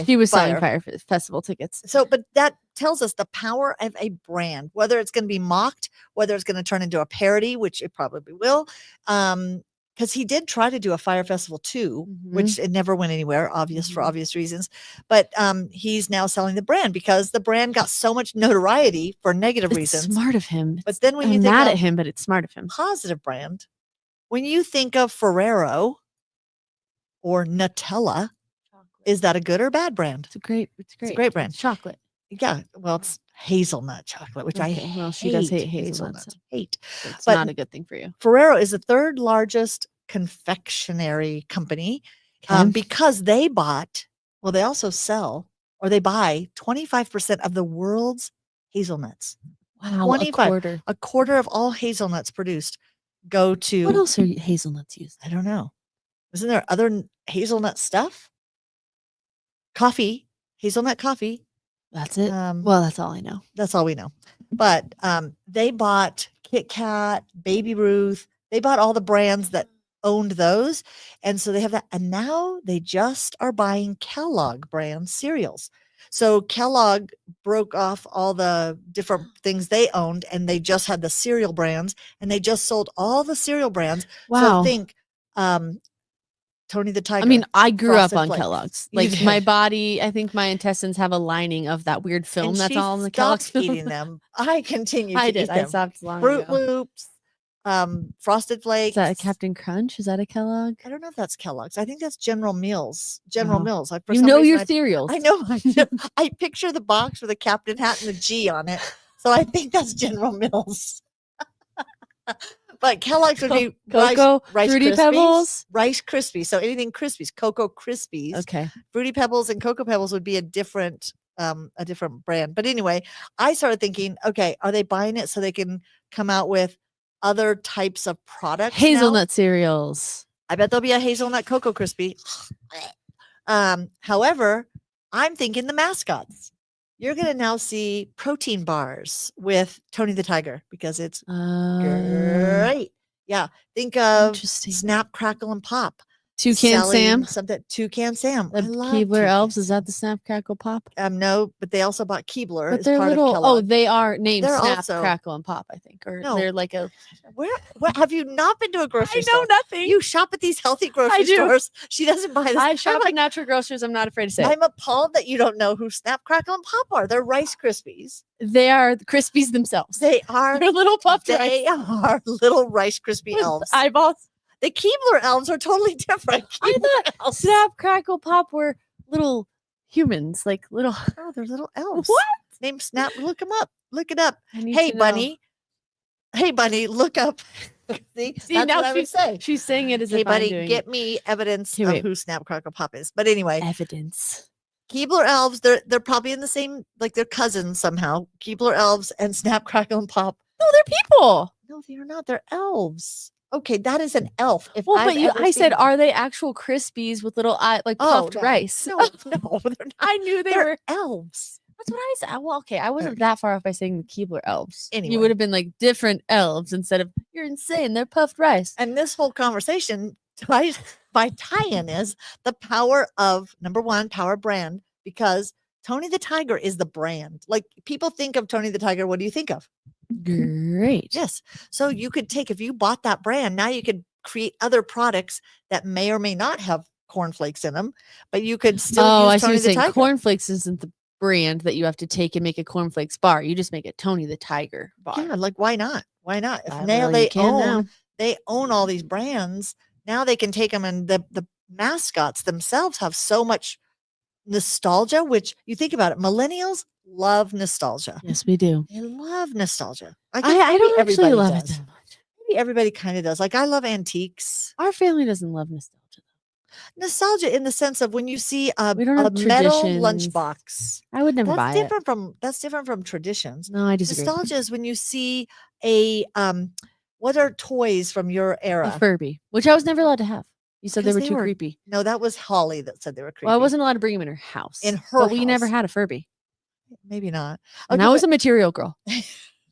she was selling Fire Festival tickets. So, but that tells us the power of a brand, whether it's going to be mocked, whether it's going to turn into a parody, which it probably will. Because he did try to do a Fire Festival too, which it never went anywhere, for obvious reasons. But he's now selling the brand because the brand got so much notoriety for negative reasons. Smart of him. But then when you think mad at him, but it's smart of him. Positive brand. When you think of Ferrero or Nutella, is that a good or bad brand? It's great. It's a great brand. It's chocolate. Yeah. Well, it's hazelnut chocolate, which I hate. Well, she does hate hazelnuts. Hate. It's not a good thing for you. Ferrero is the third largest confectionery company because they also sell, or they buy 25% of the world's hazelnuts. Wow. 25. A quarter of all hazelnuts produced go to. What else are hazelnuts used? I don't know. Isn't there other hazelnut stuff? Coffee, hazelnut coffee. That's it. Well, that's all I know. That's all we know. But they bought Kit Kat, Baby Ruth. They bought all the brands that owned those. And so they have that. And now they just are buying Kellogg brand cereals. So Kellogg broke off all the different things they owned, and they just had the cereal brands, and they just sold all the cereal brands. Wow. So think Tony the Tiger. I mean, I grew up on Flakes. Kellogg's. Like, my body, I think my intestines have a lining of that weird film that's all in the Kellogg's film. Eating them. I continue to eat them. I stopped long Fruit ago. Loops, Frosted Flakes. Is that a Captain Crunch? Is that a Kellogg? I don't know if that's Kellogg's. I think that's General Mills. Mills. Your cereals. I know. I picture the box with a captain hat and the G on it. So I think that's General Mills. But Kellogg's would be Cocoa, Rice Fruity Krispies, Pebbles, Rice Krispies. So anything Krispies, Cocoa Krispies. Okay. Fruity Pebbles and Cocoa Pebbles would be a different brand. But anyway, I started thinking, okay, are they buying it so they can come out with other types of products? Hazelnut cereals. I bet there'll be a hazelnut Cocoa Crispy. However, I'm thinking the mascots. You're going to now see protein bars with Tony the Tiger because it's great. Yeah. Think of Snap, Crackle, and Pop. Toucan Sam. Something Toucan Sam. The Keebler Elves. Is that the Snap Crackle Pop? No, but they also bought Keebler. But they're little. Oh, they are named Snap, also, Crackle, and Pop. I think, or they're like a. Where have you not been to a grocery store? I know nothing. You shop at these healthy grocery stores. She doesn't buy this. I shop at natural grocers. I'm not afraid to say. I'm appalled that you don't know who Snap, Crackle, and Pop are. They're Rice Krispies. They are the Krispies themselves. They are. They're little puffed rice. They are little Rice Krispie elves. Eyeballs. The Keebler elves are totally different. I thought Snap, Crackle, Pop were little humans, like little. Oh, they're little elves. What? Named Snap. Look them up. Look it up. Hey, bunny. Hey, bunny. Look up. See that's now what I would say. She's saying it as hey, if buddy, I'm doing get me evidence of who Snap, Crackle, Pop is. But anyway, evidence. Keebler elves. They're probably in the same, like they're cousins somehow. Keebler elves and Snap, Crackle, and Pop. No, they're people. No, they're not. They're elves. Okay, that is an elf. I said, are they actual Krispies with little puffed rice? No, they're not. I knew they were elves. That's what I said. Well, okay, I wasn't that far off by saying the Keebler elves. Anyway. You would have been like different elves instead of you're insane. They're puffed rice. And this whole conversation by tie-in is the power of number one, power brand, because Tony the Tiger is the brand. Like people think of Tony the Tiger. What do you think of? Great. Yes. So you could take, if you bought that brand, now you could create other products that may or may not have cornflakes in them, but you could still use Tony the Tiger. Cornflakes isn't the brand that you have to take and make a cornflakes bar. You just make a Tony the Tiger bar. Yeah, like why not? Why not? If now they own all these brands, now they can take them, and the mascots themselves have so much nostalgia, which you think about it, millennials love nostalgia. Yes, we do. They love nostalgia. I don't actually love it that much. Maybe everybody kind of does. Like I love antiques. Our family doesn't love nostalgia. Nostalgia in the sense of when you see a metal lunchbox. I would never buy it. That's different from traditions. No, I disagree. Nostalgia is when you see a what are toys from your era? A Furby, which I was never allowed to have. You said they were too creepy. No, that was Holly that said they were creepy. Well, I wasn't allowed to bring them in her house. But we never had a Furby. Maybe not. Okay, and I was a material girl.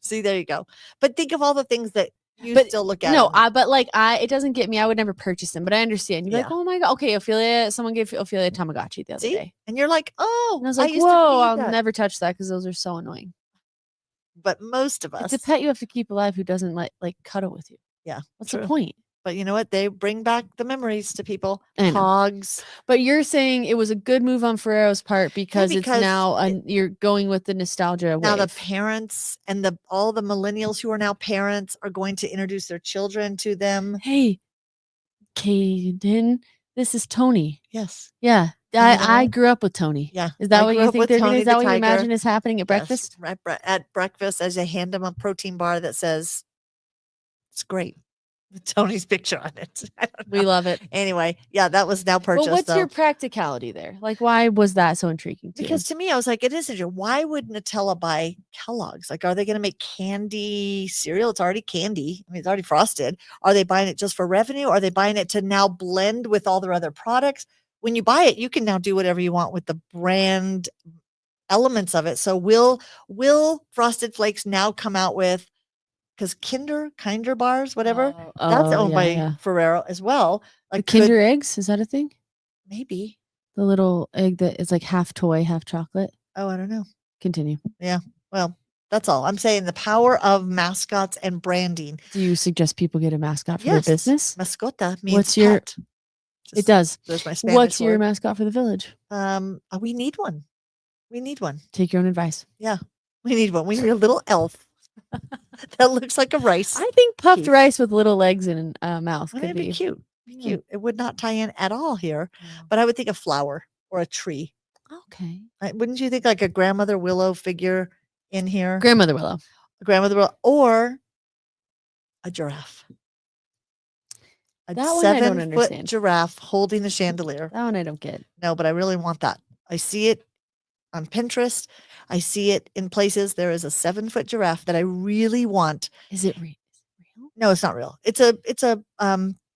See, there you go. But think of all the things that you still look at. No, it doesn't get me. I would never purchase them, but I understand. You're like, oh my God. Okay, Ophelia, someone gave Ophelia a Tamagotchi the other day. And you're like, oh. And I was like, whoa, I'll never touch that because those are so annoying. But most of us. It's a pet you have to keep alive who doesn't like cuddle with you. Yeah. What's the point? But you know what? They bring back the memories to people. Hogs. But you're saying it was a good move on Ferrero's part because it's now you're going with the nostalgia now wave. The parents and all the millennials who are now parents are going to introduce their children to them. Hey, Caden, this is Tony. Yes. Yeah. I grew up with Tony. Yeah. Is that what you think they're doing? Is that what you imagine is happening at breakfast? Yes. At breakfast, as they hand them a protein bar that says, it's great. With Tony's picture on it. We love it. Anyway, yeah, that was now purchased. But what's your practicality there? Like, why was that so intriguing to you? Because to me, I was like, it is interesting. Why would Nutella buy Kellogg's? Like, are they going to make candy cereal? It's already candy. I mean, it's already frosted. Are they buying it just for revenue? Are they buying it to now blend with all their other products? When you buy it, you can now do whatever you want with the brand elements of it. So will Frosted Flakes now come out with, because Kinder bars, whatever, that's owned by Ferrero as well. Like the Kinder eggs, is that a thing? Maybe the little egg that is like half toy, half chocolate. Oh, I don't know. Continue. Yeah. Well, that's all. I'm saying the power of mascots and branding. Do you suggest people get a mascot for their business? Mascota means what's your? Pet. It does. There's my Spanish What's your word. mascot for the village? We need one. We need one. Take your own advice. Yeah, we need one. We need a little elf that looks like a rice. I think puffed rice with little legs and a mouth could be cute. Cute. It would not tie in at all here, but I would think a flower or a tree. Okay. Wouldn't you think like a grandmother willow figure in here? Grandmother willow. Or a giraffe. A that one I don't 7-foot understand. Giraffe holding the chandelier. That one I don't get. No, but I really want that. I see it on Pinterest. I see it in places. There is a 7-foot giraffe that I really want. Is it real? No, it's not real. It's a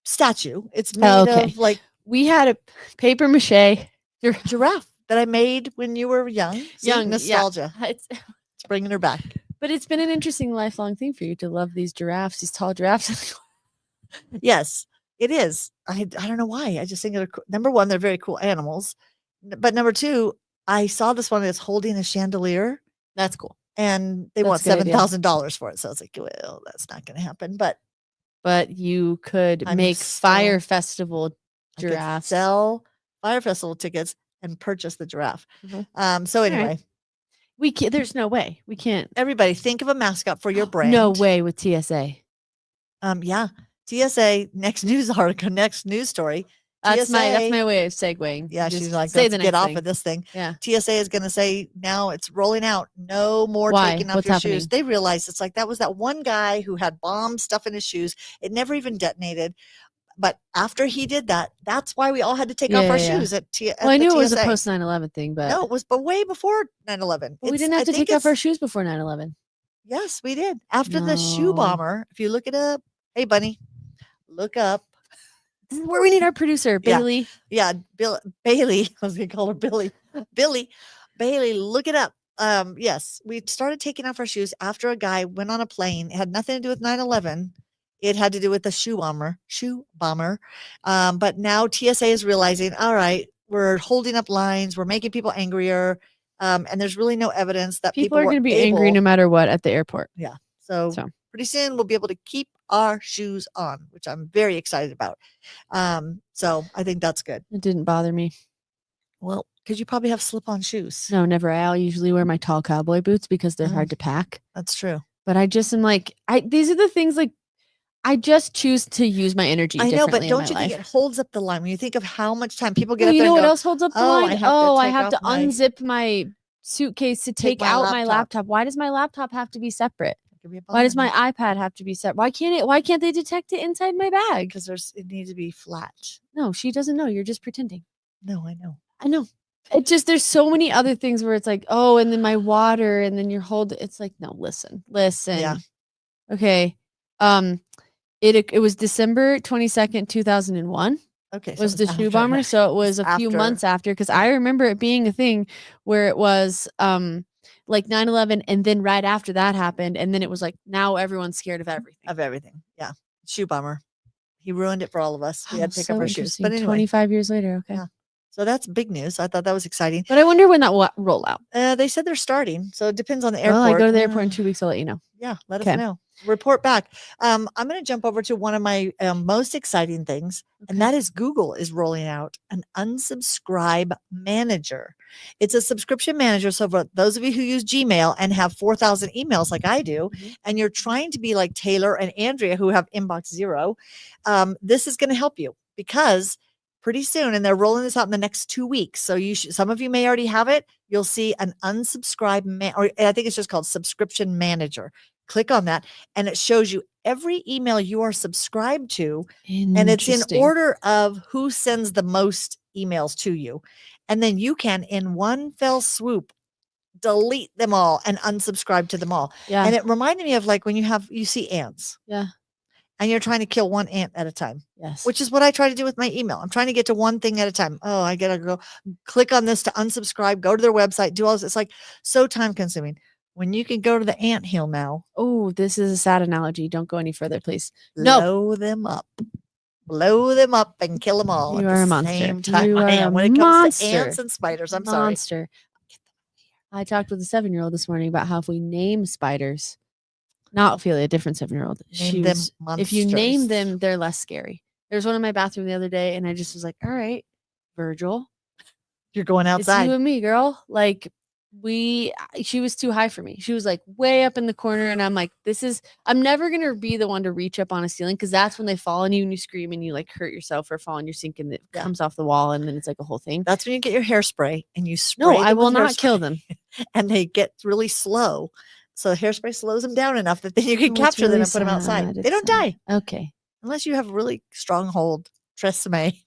statue. It's made of like, we had a paper mache giraffe that I made when you were young. See, nostalgia. Yeah. It's bringing her back. But it's been an interesting lifelong thing for you to love these giraffes, these tall giraffes. Yes, it is. I don't know why. I just think they're number one, they're very cool animals. But number two, I saw this one that's holding a chandelier. That's cool. And they want $7,000 for it. So I was like, well, that's not going to happen. But you could make Fire Festival giraffes. Sell Fire Festival tickets and purchase the giraffe. So anyway, we can't. There's no way we can't. Everybody, think of a mascot for your brand. No way with TSA. Yeah, TSA. Next news article. Next news story. That's my way of segueing. Yeah, she's like, let's get off of this thing. Yeah. TSA is going to say now it's rolling out. No more taking off your shoes. They realize it's like that was that one guy who had bomb stuff in his shoes. It never even detonated. But after he did that, that's why we all had to take off our shoes at well, I knew it was a post 9/11 thing, but no, it was but way before 9/11. We didn't have to take off our shoes before 9/11. Yes, we did. After the shoe bomber, if you look it up, hey bunny, look up. This is where we need our producer, Bailey. Yeah, Bailey. I was gonna call her Billy. Bailey, look it up. Yes, we started taking off our shoes after a guy went on a plane. It had nothing to do with 9/11. It had to do with the shoe bomber. But now TSA is realizing, all right, we're holding up lines, we're making people angrier. And there's really no evidence that people are going to be angry no matter what at the airport. Yeah. So pretty soon we'll be able to keep our shoes on, which I'm very excited about. So I think that's good. It didn't bother me. Well, because you probably have slip-on shoes. No, never. I'll usually wear my tall cowboy boots because they're hard to pack. That's true. But I just am like, these are the things like I just choose to use my energy. I know, but don't you think it holds up the line when you think of how much time people get up there? You know what else holds up the line? I have to unzip my suitcase to take out my laptop. Why does my laptop have to be separate? Why does my iPad have to be separate? Why can't they detect it inside my bag? Because it needs to be flat. No, she doesn't know. You're just pretending. No, I know. It just there's so many other things where it's like, oh, and then my water, and then you're holding. It's like, no, listen. Yeah. Okay. It was December 22nd, 2001. Okay. Was the shoe bomber. So it was a few months after, because I remember it being a thing where it was like 9/11, and then right after that happened, and then it was like now everyone's scared of everything. Yeah. Shoe bomber. He ruined it for all of us. We had to take off our shoes. But anyway, 25 years later. Okay. Yeah. So that's big news. I thought that was exciting. But I wonder when that will roll out. They said they're starting. So it depends on the airport. Well, I go to the airport in 2 weeks. I'll let you know. Yeah. Let us know. Report back. I'm going to jump over to one of my most exciting things. And that is Google is rolling out an unsubscribe manager. It's a subscription manager. So for those of you who use Gmail and have 4,000 emails like I do, and you're trying to be like Taylor and Andrea who have inbox 0, this is going to help you because pretty soon, and they're rolling this out in the next 2 weeks. So some of you may already have it. You'll see an unsubscribe, or I think it's just called subscription manager. Click on that, and it shows you every email you are subscribed to, and it's in order of who sends the most emails to you. And then you can, in one fell swoop, delete them all and unsubscribe to them all. Yeah. And it reminded me of like when you see ants. Yeah. And you're trying to kill one ant at a time. Yes. Which is what I try to do with my email. I'm trying to get to one thing at a time. Oh, I got to go click on this to unsubscribe, go to their website, do all this. It's like so time consuming when you can go to the anthill now. Oh, this is a sad analogy. Don't go any further, please. Blow them up and kill them all. You at are the a monster. Same time You are a when it comes to monster. ants and spiders. I'm Monster. I talked with a 7-year-old this morning about how if we name spiders, not Ophelia, a different 7-year-old. If you name them, they're less scary. There was one in my bathroom the other day, and I just was like, all right, Virgil. You're going outside. It's you and me, girl. Like, she was too high for me. She was like way up in the corner, and I'm like, I'm never going to be the one to reach up on a ceiling, because that's when they fall on you and you scream and you like hurt yourself or fall on your sink and it comes off the wall, and then it's like a whole thing. That's when you get your hairspray and you spray. No, I will not kill them. And they get really slow. So the hairspray slows them down enough that then you can capture them and put them outside. They don't die. Okay. Unless you have a really strong hold. Tresemme.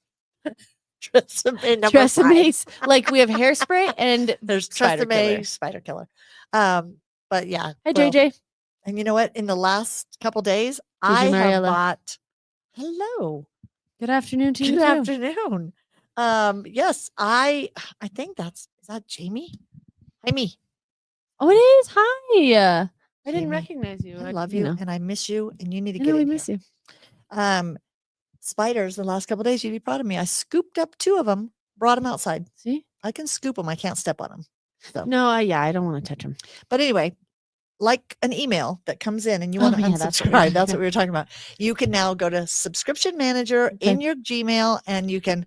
Tresemme. Like we have hairspray and there's Tresemme spider killer. But yeah. Hi, JJ. And you know what? In the last couple days, I have bought. Hello. Good afternoon to you. Good afternoon. Yes, I think is that Jamie? Hi, me. Oh, it is. Hi. I didn't recognize you. I love you and I miss you, and you need to get in in miss you. spiders the last couple of days. You'd be proud of me. I scooped up 2 of them, brought them outside. See? I can scoop them. I can't step on them. So. No, I don't want to touch them. But anyway, like an email that comes in and you want to unsubscribe. That's what we were talking about. You can now go to subscription manager in your Gmail and you can.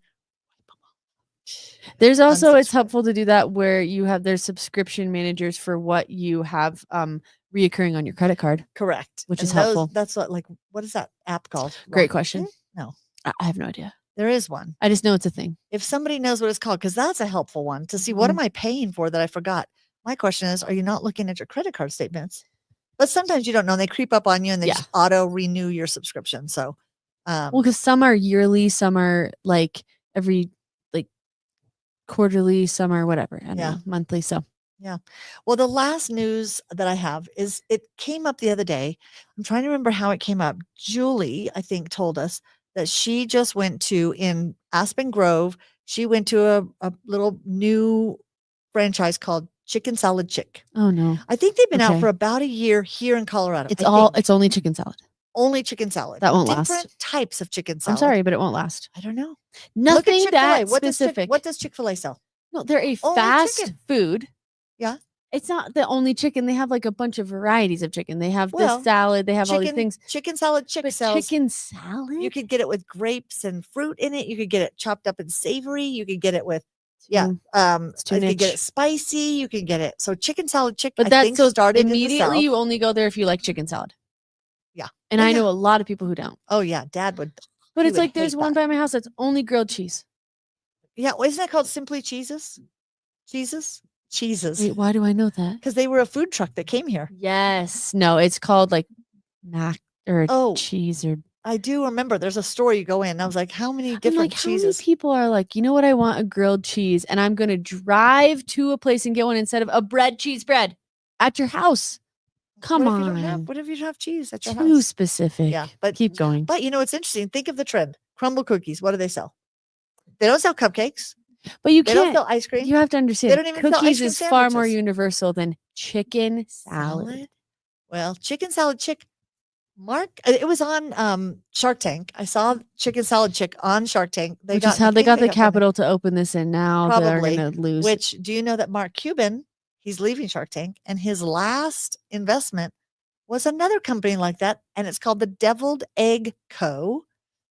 There's also, it's helpful to do that where there's subscription managers for what you have reoccurring on your credit card. Correct. Which is helpful. That's what is that app called? Great question. No. I have no idea. There is one. I just know it's a thing. If somebody knows what it's called, because that's a helpful one to see what am I paying for that I forgot. My question is, are you not looking at your credit card statements? But sometimes you don't know, and they creep up on you and they just auto renew your subscription. So, well, because some are yearly, some are like every quarterly, some are whatever. I don't know, monthly. So, yeah. Well, the last news that I have is it came up the other day. I'm trying to remember how it came up. Julie, I think, told us that she just went to in Aspen Grove. She went to a little new franchise called Chicken Salad Chick. Oh no. I think they've been out for about a year here in Colorado. It's only chicken salad. Only chicken salad. That won't last. Different types of chicken salad. I'm sorry, but it won't last. I don't know. Nothing that specific. What does Chick-fil-A sell? No, they're a only fast chicken. food. Yeah. It's not the only chicken. They have like a bunch of varieties of chicken. They have this salad. They have all these things. Chicken salad chick sells. Chicken salad? You could get it with grapes and fruit in it. You could get it chopped up and savory. You could get it with you could get it spicy. You can get it. So chicken salad chick, but I think started immediately. You only go there if you like chicken salad. Yeah. And I know a lot of people who don't. Oh yeah. Dad would. But it's like there's one by my house that's only grilled cheese. Yeah. Well, isn't that called Simply Cheeses? Cheeses. Wait, why do I know that? Because they were a food truck that came here. Yes. No, it's called like mac or cheese or. I do remember there's a store you go in. And I was like, how many different cheeses? How many people are like, you know what? I want a grilled cheese and I'm going to drive to a place and get one instead of a cheese bread at your house. Come on. What if you don't have cheese at your house? Too specific. Yeah, but keep going. But you know, it's interesting. Think of the trend. Crumble cookies. What do they sell? They don't sell cupcakes. But you can't. They don't sell ice cream. You have to understand. They don't even sell ice cream is far more universal than chicken salad. Well, chicken salad chick. Mark, it was on Shark Tank. I saw Chicken Salad Chick on Shark Tank. Which is how they got the capital to open this, and now they're going to lose. Which, do you know that Mark Cuban, he's leaving Shark Tank, and his last investment was another company like that, and it's called the Deviled Egg Co.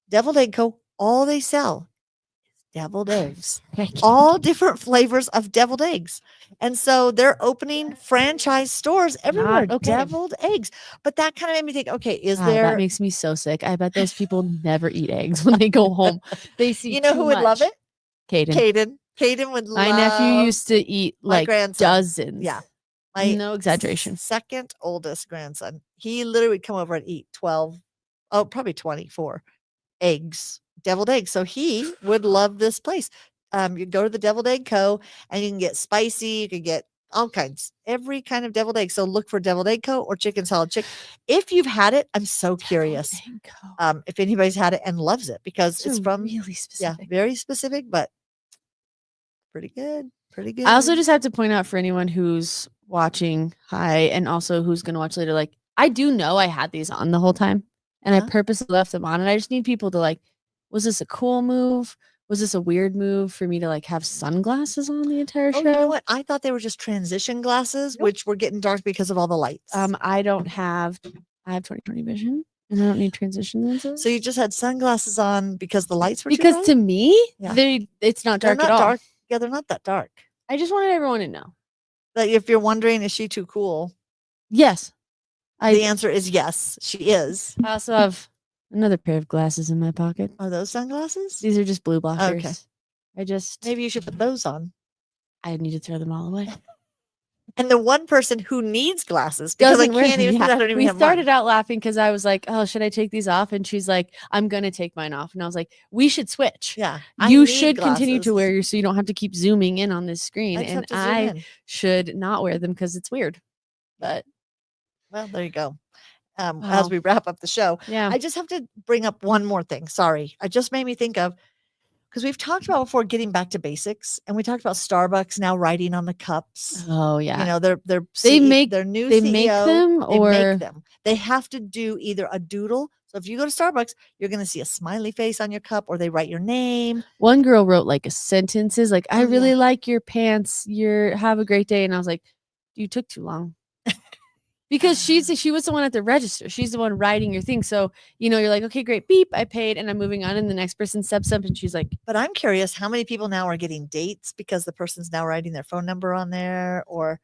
Deviled Egg Co. All they sell is deviled eggs. All different flavors of deviled eggs. And so they're opening franchise stores everywhere. Deviled eggs. But that kind of made me think, okay, that makes me so sick. I bet those people never eat eggs when they go home. They see You know who would love it? Caden. Caden would love. My nephew used to eat like dozens. Yeah. No exaggeration. Second oldest grandson. He literally would come over and eat probably 24 eggs, deviled eggs. So he would love this place. You go to the Deviled Egg Co. and you can get spicy. You can get all kinds, every kind of deviled egg. So look for Deviled Egg Co. or Chicken Salad Chick. If you've had it, I'm so curious. If anybody's had it and loves it, because it's from really specific. Yeah, very specific, but pretty good. Pretty good. I also just have to point out for anyone who's watching, and also who's going to watch later, like, I do know I had these on the whole time and I purposely left them on, and I just need people to like, was this a cool move? Was this a weird move for me to like have sunglasses on the entire show? You know what? I thought they were just transition glasses, which were getting dark because of all the lights. I have 20/20 vision and I don't need transition lenses. So you just had sunglasses on because the lights were because to me, it's not dark at all. Dark. Yeah, they're not that dark. I just wanted everyone to know. That if you're wondering, is she too cool? Yes. The answer is yes, she is. I also have another pair of glasses in my pocket. Are those sunglasses? These are just blue blockers. Okay. Maybe you should put those on. I need to throw them all away. And the one person who needs glasses because I can't even. I don't even have started out laughing because I was like, "Oh, should I take these off?" And she's like, "I'm gonna take mine off." And I was like, "We should switch. Yeah, you should continue to wear yours so you don't have to keep zooming in on this screen, and I should not wear them because it's weird." But well, there you go. As we wrap up the show, I just have to bring up one more thing. Sorry, I just made me think of because we've talked about before getting back to basics, and we talked about Starbucks now writing on the cups. Oh yeah. You know, their their new they CEO, make them they or make them. They have to do either a doodle. So if you go to Starbucks, you're going to see a smiley face on your cup, or they write your name. One girl wrote like a sentences like, I really like your pants. Have a great day. And I was like, you took too long. Because she was the one at the register. She's the one writing your thing. So, you're like, okay, great. Beep. I paid and I'm moving on. And the next person steps up and she's like, but I'm curious how many people now are getting dates because the person's now writing their phone number on there, or,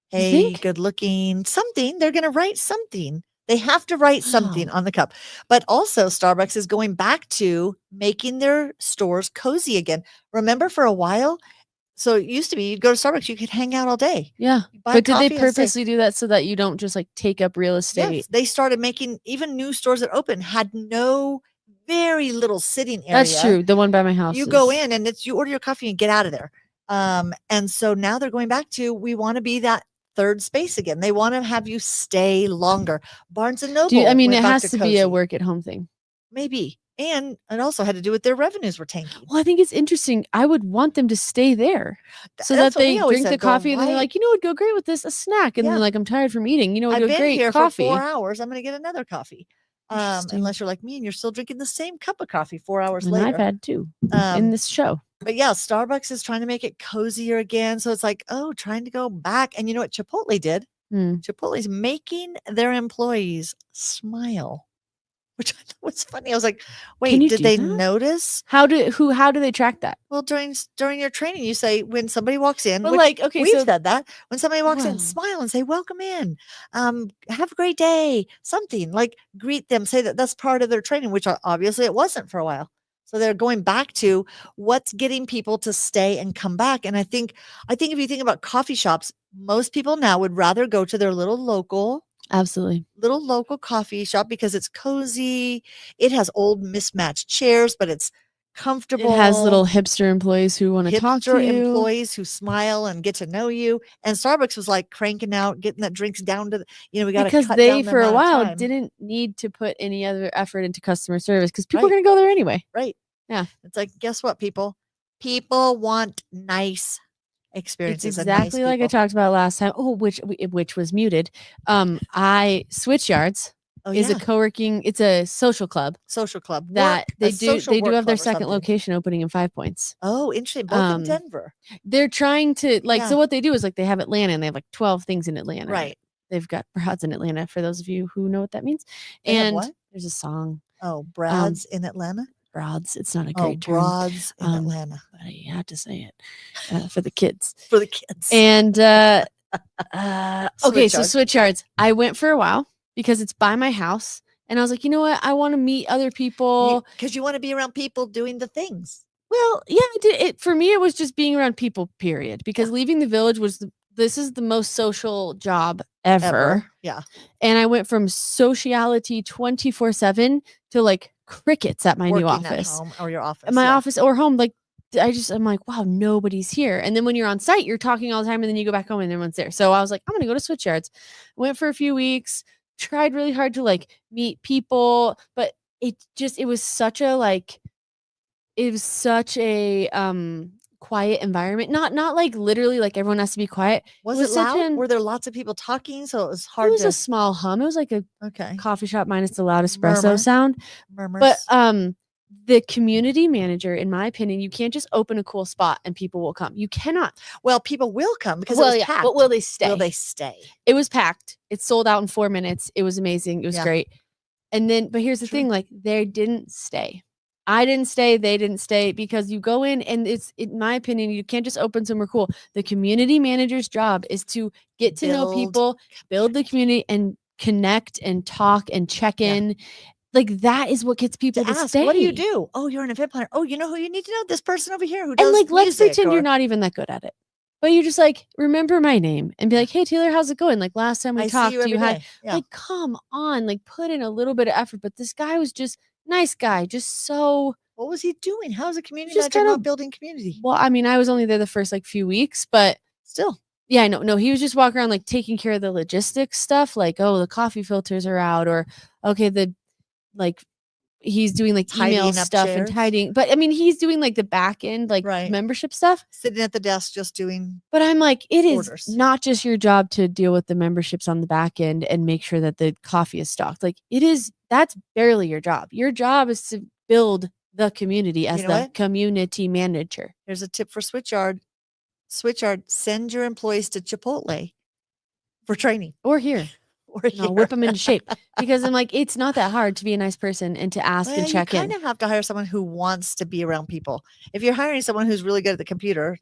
hey, good looking, something. They're going to write something. They have to write something on the cup. But also Starbucks is going back to making their stores cozy again. Remember for a while, so it used to be you'd go to Starbucks, you could hang out all day. Yeah. But did they purposely do that so that you don't just like take up real estate? Yes, they started making, even new stores that open had very little sitting area. That's true. The one by my house. You go in and you order your coffee and get out of there. And so now they're going back to, we want to be that third space again. They want to have you stay longer. Barnes and Noble. It has to be a work at home thing. Maybe. And it also had to do with their revenues were tanking. Well, I think it's interesting. I would want them to stay there so that they drink the coffee and then they're like, would go great with this, a snack. And then like, I'm tired from eating, would go great, here coffee. For 4 hours. I'm going to get another coffee. Unless you're like me and you're still drinking the same cup of coffee 4 hours later. I've had two in this show. But yeah, Starbucks is trying to make it cozier again. So it's like, trying to go back. And you know what Chipotle did? Chipotle's making their employees smile, which I thought was funny. I was like, wait, did they notice? How do they track that? Well, during your training, you say when somebody walks in, but we've said that. When somebody walks in, smile and say, welcome in. Have a great day. Something like greet them, say that's part of their training, which obviously it wasn't for a while. So they're going back to what's getting people to stay and come back. And I think if you think about coffee shops, most people now would rather go to their little local coffee shop because it's cozy. It has old mismatched chairs, but it's comfortable. It has little hipster employees who want to talk to you. Employees who smile and get to know you. And Starbucks was like cranking out, getting that drinks down to we got to because they for a while didn't need to put any other effort into customer service because people are going to go there anyway. Right. Yeah. It's like, guess what, people want experiences. It's exactly like I talked about last time. Oh, which was muted. Switch Yards is a co-working. It's a social club. That they do have their second location opening in 5 Points. Oh, interesting. Both in Denver. They're trying to so what they do is like they have Atlanta and they have like 12 things in Atlanta. Right. They've got Broads in Atlanta for those of you who know what that means. There's a song. Oh, Broads in Atlanta. Broads. It's not a great term. Broads in Atlanta. But you have to say it for the kids. For the kids. And okay, so Switch Yards. I went for a while because it's by my house, and I was like, you know what? I want to meet other people because you want to be around people doing the things. Well, yeah, I did it for me. It was just being around people. Period. Because leaving the village this is the most social job ever. Yeah. And I went from sociality 24/7 to like crickets at my new office. At home or your office. At my office or home. Like I'm like, wow, nobody's here. And then when you're on site, you're talking all the time and then you go back home and everyone's there. So I was like, I'm going to go to Switch Yards. Went for a few weeks, tried really hard to like meet people, but it was such a quiet environment. Not like literally like everyone has to be quiet. Was it loud? Were there lots of people talking? So it was hard. It was a small hum. It was like a coffee shop minus the loud espresso sound. Murmurs. But the community manager, in my opinion, you can't just open a cool spot and people will come. You cannot. Well, people will come because it was packed. But will they stay? Will they stay? It was packed. It sold out in 4 minutes. It was amazing. It was great. And then, but here's the thing, like they didn't stay. I didn't stay. They didn't stay because you go in and it's, in my opinion, you can't just open somewhere cool. The community manager's job is to get to know people, build the community and connect and talk and check in. Like that is what gets people to ask, stay. What do you do? Oh, you're an event planner. Oh, you know who you need to know? This person over here who does and like let's music pretend you're not even that good at it. But you just like remember my name and be like, hey Taylor, how's it going? Like last time we talked, you had like come on, like put in a little bit of effort. But this guy was just nice guy, just so. What was he doing? How's a community manager not building community? Well, I mean, I was only there the first like few weeks, but still. Yeah, I know. No, he was just walking around like taking care of the logistics stuff, like, oh, the coffee filters are out, or okay, the like he's doing like email stuff and tidying. But I mean, he's doing like the back end, like membership stuff. Sitting at the desk, just doing. But I'm like, it is not just your job to deal with the memberships on the back end and make sure that the coffee is stocked. Like that's barely your job. Your job is to build the community as the community manager. Here's a tip for Switchyard. Switchyard, send your employees to Chipotle for training. Or here. I'll whip them into shape. Because I'm like, it's not that hard to be a nice person and to ask and check in. You kind of have to hire someone who wants to be around people. If you're hiring someone who's really good at the computer.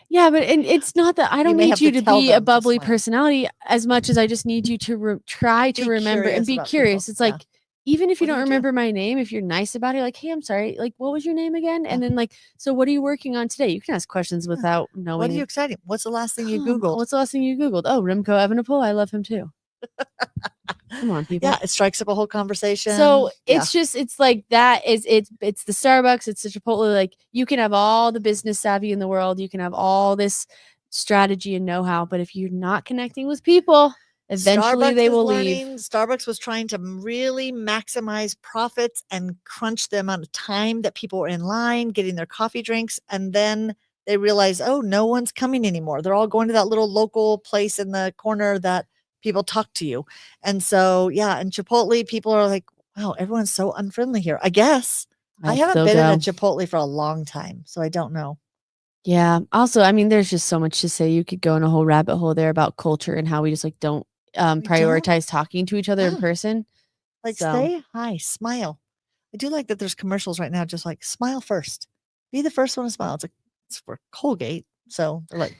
Yeah, but it's not that I don't need you to be a bubbly personality as much as I just need you to try to remember and be curious. It's like, even if you don't remember my name, if you're nice about it, like, hey, I'm sorry, like, what was your name again? And then like, so what are you working on today? You can ask questions without knowing. What are you excited? What's the last thing you Googled? What's the last thing you Googled? Oh, Remco Evenepoel. I love him too. Come on, people. Yeah, it strikes up a whole conversation. So it's just, it's like that is it's the Starbucks, it's the Chipotle. Like, you can have all the business savvy in the world, you can have all this strategy and know-how, but if you're not connecting with people, eventually they will leave. Starbucks was trying to really maximize profits and crunch the amount of time that people were in line getting their coffee drinks, and then they realized, oh, no one's coming anymore. They're all going to that little local place in the corner that people talk to you. And so, and Chipotle, people are like, wow, everyone's so unfriendly here. I guess. I haven't been in a Chipotle for a long time, so I don't know. Yeah. Also, I mean, there's just so much to say. You could go in a whole rabbit hole there about culture and how we just like don't prioritize talking to each other in person. Like, say hi, smile. I do like that there's commercials right now, just like smile first. Be the first one to smile. It's for Colgate. So they're like,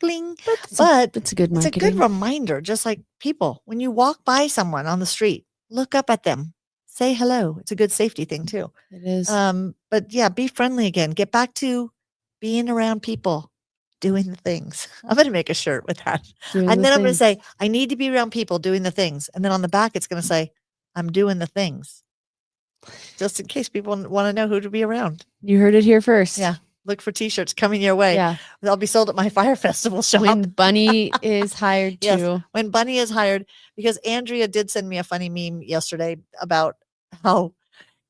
bling. But it's a good marketing. It's a good reminder. Just like people, when you walk by someone on the street, look up at them, say hello. It's a good safety thing too. It is. But yeah, be friendly again. Get back to being around people, doing the things. I'm going to make a shirt with that. And then I'm going to say, I need to be around people doing the things. And then on the back, it's going to say, I'm doing the things. Just in case people want to know who to be around. You heard it here first. Yeah. Look for t-shirts coming your way. Yeah. They'll be sold at my Fire Festival shop. When Bunny is hired too. Yes, when Bunny is hired, because Andrea did send me a funny meme yesterday about how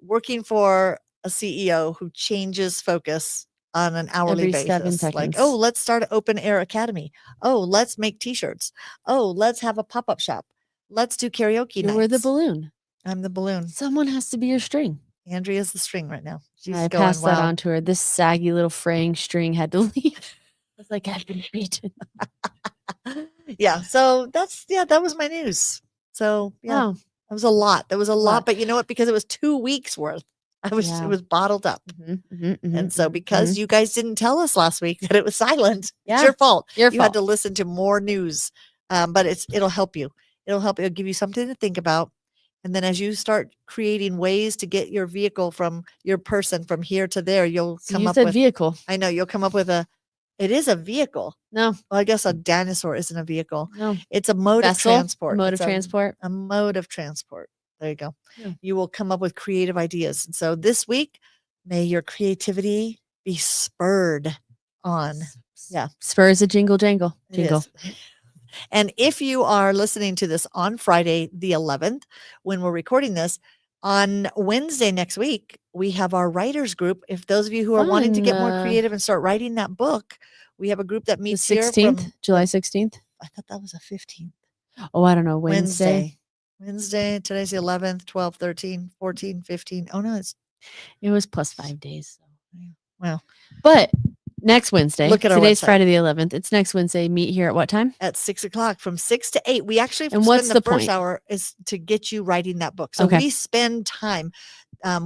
working for a CEO who changes focus on an hourly basis. 7 seconds. Like, oh, let's start an open air academy. Oh, let's make t-shirts. Oh, let's have a pop-up shop. Let's do karaoke nights. You're the balloon. I'm the balloon. Someone has to be your string. Andrea's the string right now. I passed that on to her. This saggy little fraying string had to leave. I was like, I've been beaten. Yeah. So that was my news. So that was a lot. That was a lot. But you know what? Because it was 2 weeks worth. It was bottled up. And so because you guys didn't tell us last week that it was silent, it's your fault. You had to listen to more news. But it'll help you. It'll give you something to think about. And then as you start creating ways to get your vehicle from your person from here to there, you'll come up with vehicle. I know you'll come up with it is a vehicle. No. Well, I guess a dinosaur isn't a vehicle. No. It's a mode of transport. A mode of transport. There you go. Yeah. You will come up with creative ideas. And so this week, may your creativity be spurred on. Yeah. Spurs a jingle jangle. Jingle. And if you are listening to this on Friday, the 11th, when we're recording this, on Wednesday next week, we have our writers group. If those of you who are wanting to get more creative and start writing that book, we have a group that meets the 16th, here from July 16th. I thought that was a 15th. Oh, I don't know. Wednesday. Today's the 11th, 12, 13, 14, 15. Oh no, it was plus 5 days. So. Well, but next Wednesday. Look at today's website. Friday the 11th. It's next Wednesday. Meet here at what time? At 6:00, from 6 to 8. We actually and what's spend the first point? Hour is to get you writing that book. So we spend time.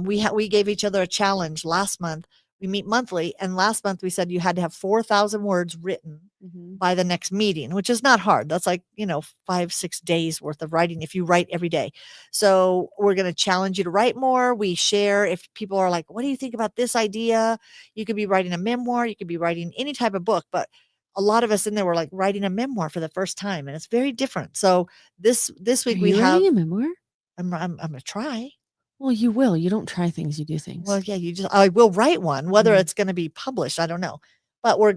We gave each other a challenge last month. We meet monthly, and last month we said you had to have 4,000 words written by the next meeting, which is not hard. That's like 5-6 days worth of writing if you write every day. So we're going to challenge you to write more. We share if people are like, what do you think about this idea? You could be writing a memoir, you could be writing any type of book, but a lot of us in there were like writing a memoir for the first time, and it's very different. So this week we have a memoir. I'm gonna try. Well, you will. You don't try things, you do things. Well, yeah, I will write one, whether it's going to be published, I don't know. But we're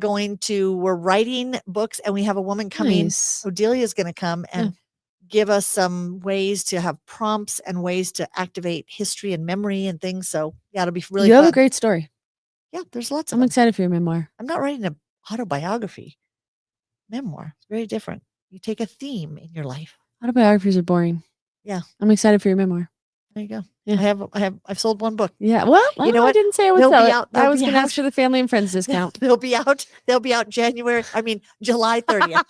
writing books, and we have a woman coming. Nice. Odelia is going to come and give us some ways to have prompts and ways to activate history and memory and things. So yeah, it'll be really You fun. have a great story. Yeah, there's lots of I'm excited for your memoir. I'm not writing an autobiography. Memoir. It's very different. You take a theme in your life. Autobiographies are boring. Yeah. I'm excited for your memoir. There you go. Yeah. I've sold one book. Yeah. Well, you know what? I didn't say I would sell it. I was going to ask for the family and friends discount. They'll be out July 30th.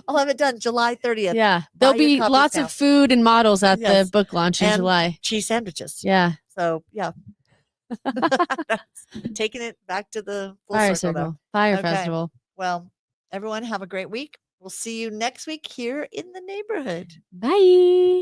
I'll have it done July 30th. Yeah. There'll be lots of food and models at the book launch in July. Cheese sandwiches. Yeah. So, yeah. Taking it back to the full Fire circle. Fire Festival. Well, everyone have a great week. We'll see you next week here in the neighborhood. Bye.